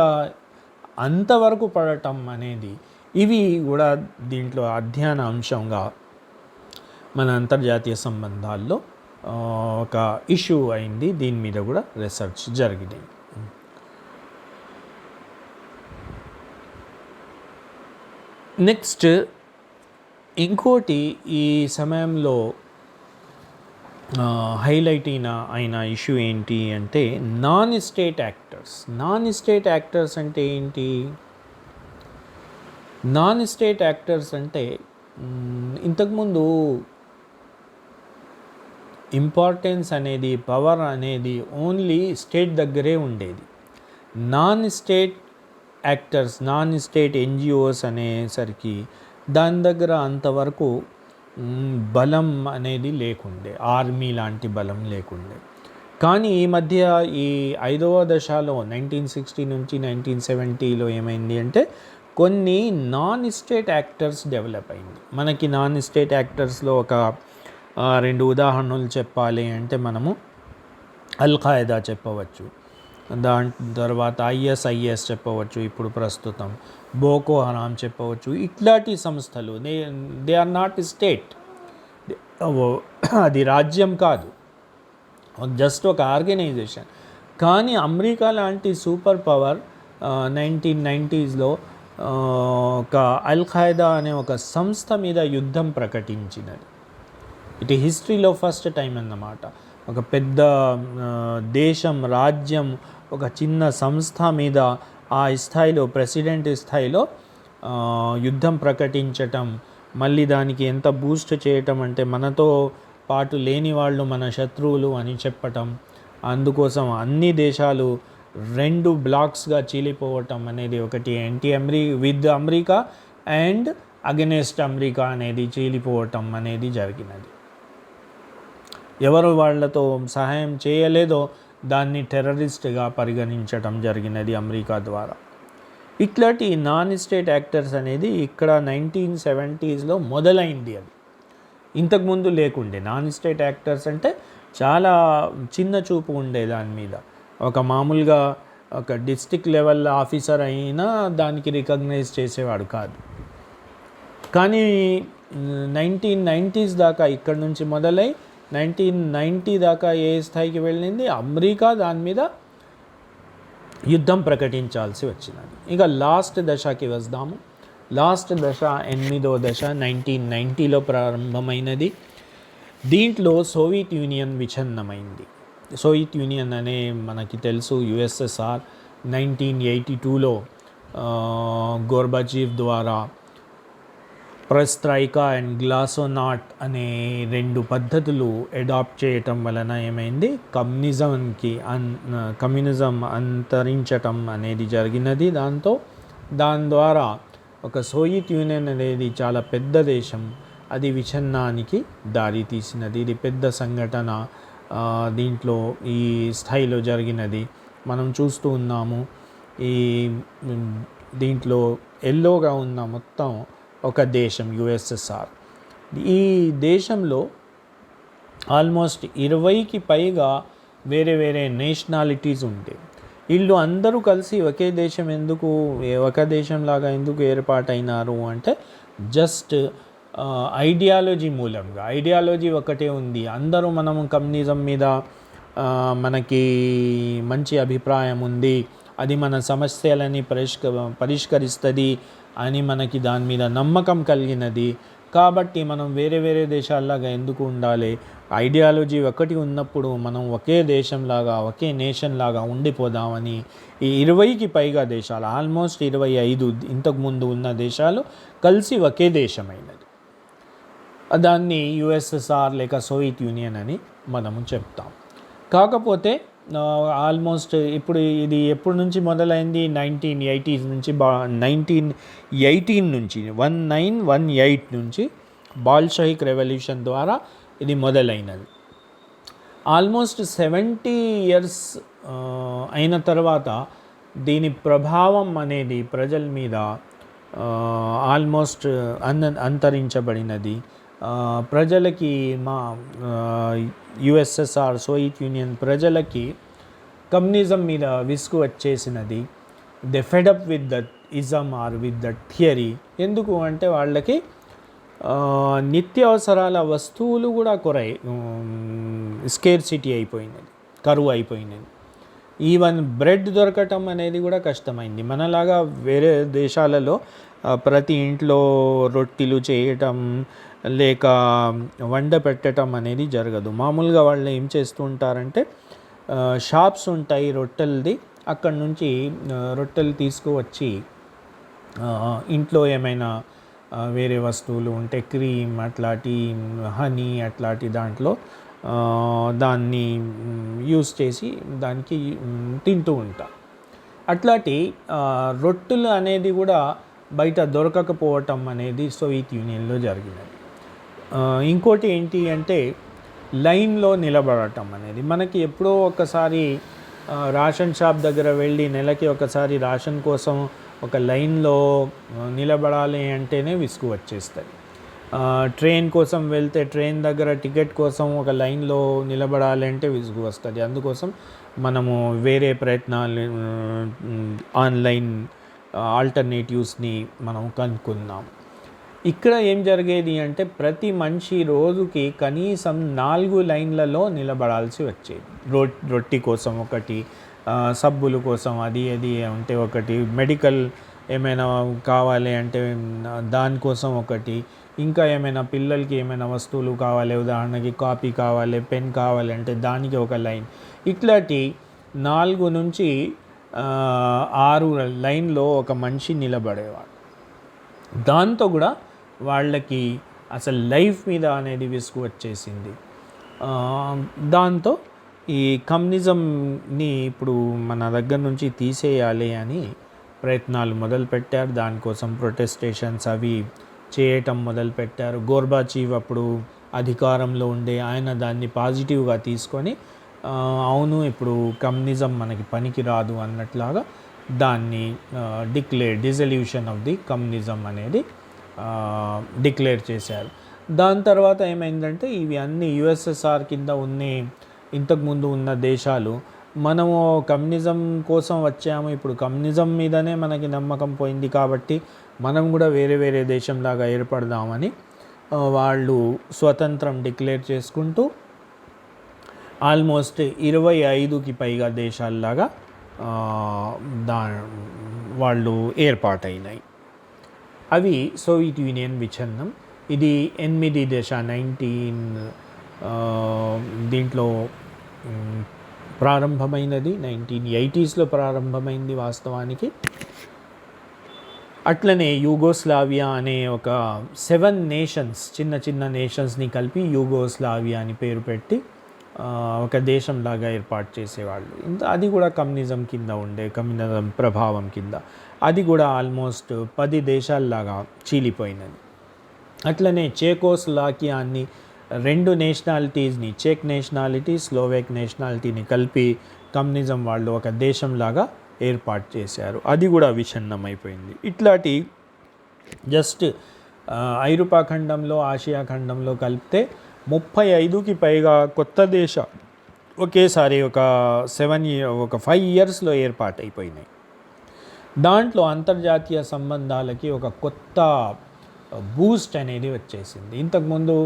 అంతవరకు పడటం అనేది ఇవి కూడా దీంట్లో అధ్యయన అంశంగా మన అంతర్జాతీయ సంబంధాల్లో ఒక ఇష్యూ అయింది. దీని మీద కూడా రీసెర్చ్ జరిగినాయి. నెక్స్ట్ ఇంకోటి ఈ సమయంలో హైలైట్ అయిన ఇష్యూ ఏంటి అంటే non state actors. Non state actors అంటే ఏంటి? నాన్ స్టేట్ యాక్టర్స్ అంటే ఇంతకుముందు ఇంపార్టెన్స్ అనేది, పవర్ అనేది ఓన్లీ స్టేట్ దగ్గరే ఉండేది. Non state actors, non state NGOs అనేసరికి దాని దగ్గర అంతవరకు బలం అనేది లేకుండే, ఆర్మీ లాంటి బలం లేకుండే. కానీ ఈ మధ్య ఈ 5వ దశలో 1960 నుంచి 1970లో ఏమైంది అంటే కొన్ని నాన్ స్టేట్ యాక్టర్స్ డెవలప్ అయింది. మనకి నాన్ స్టేట్ యాక్టర్స్లో ఒక 2 ఉదాహరణలు చెప్పాలి అంటే మనము అల్-ఖైదా చెప్పవచ్చు, దాని తర్వాత ISIS చెప్పవచ్చు, ఇప్పుడు ప్రస్తుతం బోకో హరామ్ చెప్పవచ్చు. ఇట్లాంటి సంస్థలు దే ఆర్ నాట్ స్టేట్, అది రాజ్యం కాదు, జస్ట్ ఒక ఆర్గనైజేషన్. కానీ అమెరికా లాంటి సూపర్ పవర్ 1990sలో ఒక అల్-ఖైదా అనే ఒక సంస్థ మీద యుద్ధం ప్రకటించినది. ఇది హిస్టరీలో ఫస్ట్ టైం అన్నమాట. ఒక పెద్ద దేశం, రాజ్యం ఒక చిన్న సంస్థ మీద ఆ స్థాయిలో, ప్రెసిడెంట్ స్థాయిలో యుద్ధం ప్రకటించటం, మళ్ళీ దానికి ఎంత బూస్ట్ చేయటం అంటే మనతో పాటు లేని వాళ్ళు మన శత్రువులు అని చెప్పటం, అందుకోసం అన్ని దేశాలు 2 బ్లాక్స్గా చీలిపోవటం అనేది ఒకటి, with America and against America అనేది చీలిపోవటం అనేది జరిగినది. ఎవరు వాళ్లతో సహాయం చేయలేదో దాన్ని టెర్రరిస్ట్గా పరిగణించటం జరిగినది అమెరికా ద్వారా. ఇట్లాంటి నాన్ స్టేట్ యాక్టర్స్ అనేది ఇక్కడ 1970sలో మొదలైంది. అది ఇంతకుముందు లేకుండే. నాన్ స్టేట్ యాక్టర్స్ అంటే చాలా చిన్న చూపు ఉండే దాని మీద. ఒక మామూలుగా ఒక డిస్ట్రిక్ట్ లెవెల్ ఆఫీసర్ అయినా దానికి రికగ్నైజ్ చేసేవాడు కాదు. కానీ 1990s దాకా ఇక్కడ నుంచి మొదలై 1990 దాకా ఏ స్థాయికి వెళ్ళింది, అమెరికా దాని మీద యుద్ధం ప్రకటించాల్సి వచ్చినది. ఇక లాస్ట్ దశకి వస్తాము. లాస్ట్ దశ 8వ దశ 1990లో ప్రారంభమైనది. దీంట్లో సోవియట్ యూనియన్ విచ్ఛిన్నమైంది. సోవియట్ యూనియన్ అనే మనకి తెలుసు USSR 1982లో గోర్బచీవ్ ద్వారా ప్రెస్ట్రైకా అండ్ గ్లాసోనాట్ అనే 2 పద్ధతులు అడాప్ట్ చేయటం వలన ఏమైంది, కమ్యూనిజం అంతరించటం అనేది జరిగినది. దాని ద్వారా ఒక సోవియట్ యూనియన్ అనేది చాలా పెద్ద దేశం, అది విచ్ఛిన్నానికి దారి తీసినది. ఇది పెద్ద సంఘటన దీంట్లో ఈ స్థాయిలో జరిగినది మనం చూస్తూ ఉన్నాము. ఈ దీంట్లో ఎల్లోగా ఉన్న మొత్తం ఒక దేశం USSR. ఈ దేశంలో ఆల్మోస్ట్ 20కి పైగా వేరే వేరే నేషనాలిటీస్ ఉంటాయి. వీళ్ళు అందరూ కలిసి ఒకే దేశం ఒక దేశంలాగా ఎందుకు ఏర్పాటైనారు అంటే జస్ట్ ఐడియాలజీ మూలంగా. ఐడియాలజీ ఒకటే ఉంది, అందరూ మనము కమ్యూనిజం మీద మనకి మంచి అభిప్రాయం ఉంది, అది మన సమస్యలని పరిష్కరిస్తుంది అని మనకి దాని మీద నమ్మకం కలిగినది. కాబట్టి మనం వేరే వేరే దేశాల్లాగా ఎందుకు ఉండాలి, ఐడియాలజీ ఒకటి ఉన్నప్పుడు మనం ఒకే దేశంలాగా, ఒకే నేషన్ లాగా ఉండిపోదామని ఈ 20కి పైగా దేశాలు, ఆల్మోస్ట్ 25 ఇంతకుముందు ఉన్న దేశాలు కలిసి ఒకే దేశమైనది. దాన్ని USSR లేక సోవియట్ యూనియన్ అని మనము చెప్తాం. కాకపోతే ఆల్మోస్ట్ ఇప్పుడు ఇది ఎప్పటి నుంచి మొదలైంది, 1980s నుంచి 1918 నుంచి 1918 నుంచి బాల్షవిక్ రెవల్యూషన్ ద్వారా ఇది మొదలైనది. ఆల్మోస్ట్ 70 years అయిన తర్వాత దీని ప్రభావం అనేది ప్రజల మీద ఆల్మోస్ట్ అంతరించబడినది. ప్రజలకి మా యుఎస్ఎస్ఆర్ సోవియట్ యూనియన్ ప్రజలకి కమ్యూనిజం మీద విసుగు వచ్చేసినది. They fed up with that ism or with that theory. ఎందుకు అంటే వాళ్ళకి నిత్యావసరాల వస్తువులు కూడా స్కేర్సిటీ అయిపోయినది, కరువు అయిపోయినది. ఈవెన్ బ్రెడ్ దొరకటం అనేది కూడా కష్టమైంది. మనలాగా వేరే దేశాలలో ప్రతి ఇంట్లో రొట్టెలు చేయటం లేక వండ పెట్టడం అనేది జరగదు. మామూలుగా వాళ్ళు ఏం చేస్తూ ఉంటారంటే షాప్స్ ఉంటాయి రొట్టెలది, అక్కడ నుంచి రొట్టెలు తీసుకువచ్చి ఇంట్లో ఏమైనా వేరే వస్తువులు ఉంటే క్రీమ్ అట్లాంటి హనీ అట్లాంటి దాంట్లో దాన్ని యూస్ చేసి దానికి తింటూ ఉంటాం. అట్లాంటి రొట్టెలు అనేది కూడా బయట దొరకకపోవటం అనేది సోవియట్ యూనియన్లో జరిగినది. ఇంకోటి ఏంటి అంటే లైన్లో నిలబడటం అనేది. మనకి ఎప్పుడో ఒకసారి రేషన్ షాప్ దగ్గర వెళ్ళి నెలకి ఒకసారి రేషన్ కోసం ఒక లైన్లో నిలబడాలి అంటేనే విసుగు వచ్చేస్తుంది. ట్రైన్ కోసం వెళ్తే ట్రైన్ దగ్గర టికెట్ కోసం ఒక లైన్లో నిలబడాలి అంటే విసుగు వస్తుంది. అందుకోసం మనము వేరే ప్రయత్నాలు ఆన్లైన్ ఆల్టర్నేటివ్స్ని మనం కనుక్కుందాం. ఇక్కడ ఏం జరిగేది అంటే ప్రతి మనిషి రోజుకి కనీసం 4 లైన్లలో నిలబడాల్సి వచ్చేది. రొట్టి కోసం ఒకటి, సబ్బుల కోసం అది ఉంటే ఒకటి, మెడికల్ ఏమైనా కావాలి అంటే దానికోసం ఒకటి, ఇంకా ఏమైనా పిల్లలకి ఏమైనా వస్తువులు కావాలి, ఉదాహరణకి కాపీ కావాలి, పెన్ కావాలి అంటే దానికి ఒక లైన్. ఇట్లాంటి 4 నుంచి 6 లైన్లో ఒక మనిషి నిలబడేవాడు. దాంతో కూడా వాళ్ళకి అసలు లైఫ్ మీద అనేది విసుగు వచ్చేసింది. దాంతో ఈ కమ్యూనిజంని ఇప్పుడు మన దగ్గర నుంచి తీసేయాలి అని ప్రయత్నాలు మొదలుపెట్టారు. దానికోసం ప్రొటెస్టేషన్స్ అవి చేయటం మొదలుపెట్టారు. గోర్బాచీవ్ అప్పుడు అధికారంలో ఉండే ఆయన దాన్ని పాజిటివ్గా తీసుకొని అవును ఇప్పుడు కమ్యూనిజం మనకి పనికి రాదు అన్నట్లాగా దాన్ని డిజల్యూషన్ ఆఫ్ ది కమ్యూనిజం అనేది డిక్లేర్ చేశారు. దాని తర్వాత ఏమైందంటే ఇవి అన్ని యుఎస్ఎస్ఆర్ కింద ఇంతకుముందు ఉన్న దేశాలు మనము కమ్యూనిజం కోసం వచ్చాము, ఇప్పుడు కమ్యూనిజం మీదనే మనకి నమ్మకం పోయింది కాబట్టి మనం కూడా వేరే వేరే దేశంలాగా ఏర్పడదామని వాళ్ళు స్వతంత్రం డిక్లేర్ చేసుకుంటూ ఆల్మోస్ట్ 25కి పైగా దేశాల్లాగా వాళ్ళు ఏర్పాటైనాయి. అవి సోవియట్ యూనియన్ విచ్ఛిన్నం. ఇది 8 దశ 19 దీంట్లో ప్రారంభమైనది. 1980స్లో ప్రారంభమైంది వాస్తవానికి. అట్లనే యూగోస్లావియా అనే ఒక 7 నేషన్స్, చిన్న చిన్న నేషన్స్ని కలిపి యూగోస్లావియా అని పేరు పెట్టి ఒక దేశంలాగా ఏర్పాటు చేసేవాళ్ళు. అది కూడా కమ్యూనిజం కింద కమ్యూనిజం ప్రభావం కింద అది కూడా ఆల్మోస్ట్ 10 దేశాల్లాగా చీలిపోయినది. అట్లనే చెకోస్లాకియా అన్ని 2 నేషనాలిటీస్ని, చెక్ నేషనాలిటీ, స్లోవేక్ నేషనాలిటీని కలిపి కమ్యూనిజం వాళ్ళు ఒక దేశంలాగా ఏర్పాటు చేశారు. అది కూడా విచ్ఛిన్నం అయిపోయింది. ఇట్లాంటి జస్ట్ ఐరోపా ఖండంలో, ఆసియా ఖండంలో కలిపితే 35కి పైగా కొత్త దేశం ఒకేసారి ఒక 5 ఇయర్స్లో ఏర్పాటైపోయినాయి. దాంట్లో అంతర్జాతీయ సంబంధాలకి ఒక కొత్త బూస్ట్ అనేది వచ్చేసింది. ఇంతకుముందు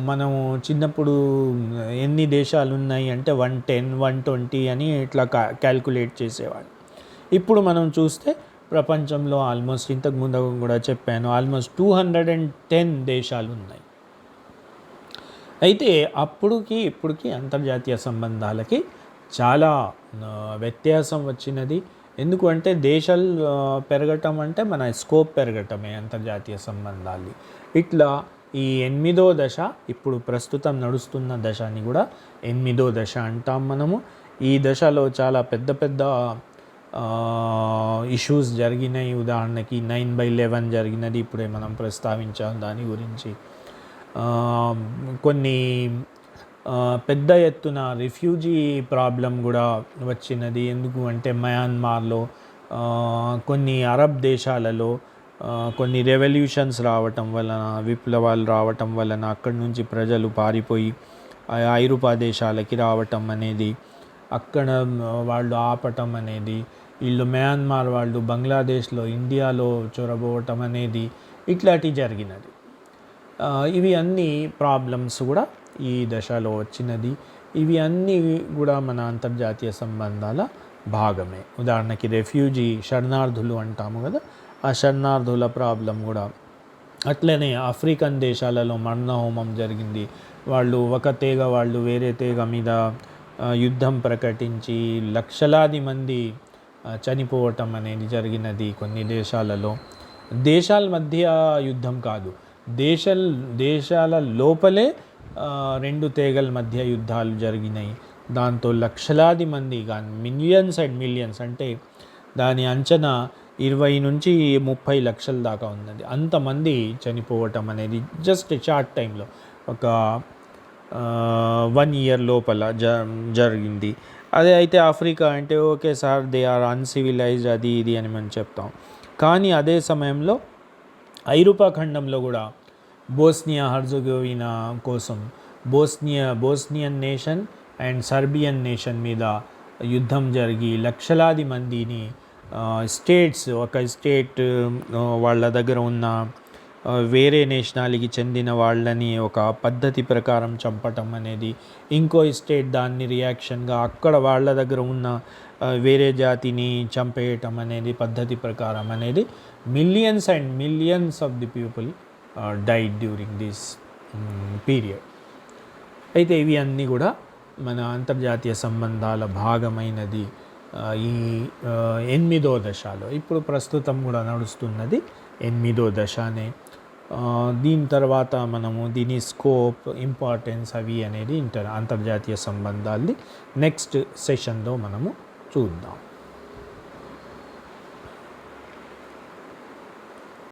మనము చిన్నప్పుడు ఎన్ని దేశాలు ఉన్నాయి అంటే 110, 120 అని ఇట్లా క్యాల్కులేట్ చేసేవాడు. ఇప్పుడు మనం చూస్తే ప్రపంచంలో ఆల్మోస్ట్, ఇంతకుముందు కూడా చెప్పాను, ఆల్మోస్ట్ 210 దేశాలు ఉన్నాయి. అయితే అప్పుడుకి ఇప్పటికి అంతర్జాతీయ సంబంధాలకి చాలా వ్యత్యాసం వచ్చినది. ఎందుకు అంటే దేశాలు పెరగటం అంటే మన స్కోప్ పెరగటమే అంతర్జాతీయ సంబంధాలు. ఇట్లా ఈ 8వ దశ, ఇప్పుడు ప్రస్తుతం నడుస్తున్న దశని కూడా 8వ దశ అంటాం మనము. ఈ దశలో చాలా పెద్ద పెద్ద ఇష్యూస్ జరిగినాయి. ఉదాహరణకి 9/11 జరిగినది, ఇప్పుడే మనం ప్రస్తావించాం దాని గురించి. కొన్ని పెద్ద ఎత్తున రిఫ్యూజీ ప్రాబ్లం కూడా వచ్చినది. ఎందుకు అంటే మయన్మార్లో, కొన్ని అరబ్ దేశాలలో కొన్ని రెవల్యూషన్స్ రావటం వలన, విప్లవాలు రావటం వలన అక్కడి నుంచి ప్రజలు పారిపోయి ఐరోపా దేశాలకి రావటం అనేది, అక్కడ వాళ్ళు ఆపటం అనేది, వీళ్ళు మయన్మార్ వాళ్ళు బంగ్లాదేశ్లో ఇండియాలో చొరబోవటం అనేది ఇట్లాంటివి జరిగినది. ఇవి అన్నీ ప్రాబ్లమ్స్ కూడా ఈ దశలో వచ్చినది. ఇవి అన్నీ కూడా మన అంతర్జాతీయ సంబంధాల భాగమే. ఉదాహరణకి రెఫ్యూజీ శరణార్థులు అంటాము కదా, ఆ శరణార్థుల ప్రాబ్లం కూడా అట్లనే ఆఫ్రికన్ దేశాలలో మరణహోమం జరిగింది. వాళ్ళు ఒక తెగ వాళ్ళు వేరే తెగ మీద యుద్ధం ప్రకటించి లక్షలాది మంది చనిపోవటం అనేది జరిగినది కొన్ని దేశాలలో. దేశాల మధ్య యుద్ధం కాదు, దేశాల లోపలే రెండు తెగల మధ్య యుద్ధాలు జరిగినాయి. దాంతో లక్షలాది మంది, కానీ మిలియన్స్ అండ్ మిలియన్స్, అంటే దాని అంచనా 20 నుంచి 30 లక్షల దాకా ఉన్నది. అంతమంది చనిపోవటం అనేది జస్ట్ షార్ట్ టైంలో ఒక 1 ఇయర్ లోపల జరిగింది. అదే అయితే ఆఫ్రికా అంటే okay sir, they are uncivilised అది ఇది అని మనం చెప్తాం. కానీ అదే సమయంలో ఐరోపా ఖండంలో కూడా బోస్నియా హెర్జగోవినా కోసం బోస్నియన్ నేషన్ అండ్ సర్బియన్ నేషన్ మీద యుద్ధం జరిగి లక్షలాది మందిని ఒక స్టేట్ వాళ్ళ దగ్గర ఉన్న వేరే నేషనాలికి చెందిన వాళ్ళని ఒక పద్ధతి ప్రకారం చంపటం అనేది, ఇంకో స్టేట్ దాన్ని రియాక్షన్గా అక్కడ వాళ్ళ దగ్గర ఉన్న వేరే జాతిని చంపేయటం అనేది పద్ధతి ప్రకారం అనేది millions and millions of the people died during this period. అయితే ఇవి అన్నీ కూడా మన అంతర్జాతీయ సంబంధాల భాగమైనది. ఈ 8వ దశలో ఇప్పుడు ప్రస్తుతం కూడా నడుస్తున్నది 8వ దశనే. దీని తర్వాత మనము దీని స్కోప్, ఇంపార్టెన్స్ అవి అనేది అంతర్జాతీయ సంబంధాల్ని నెక్స్ట్ సెషన్లో మనము చూద్దాం.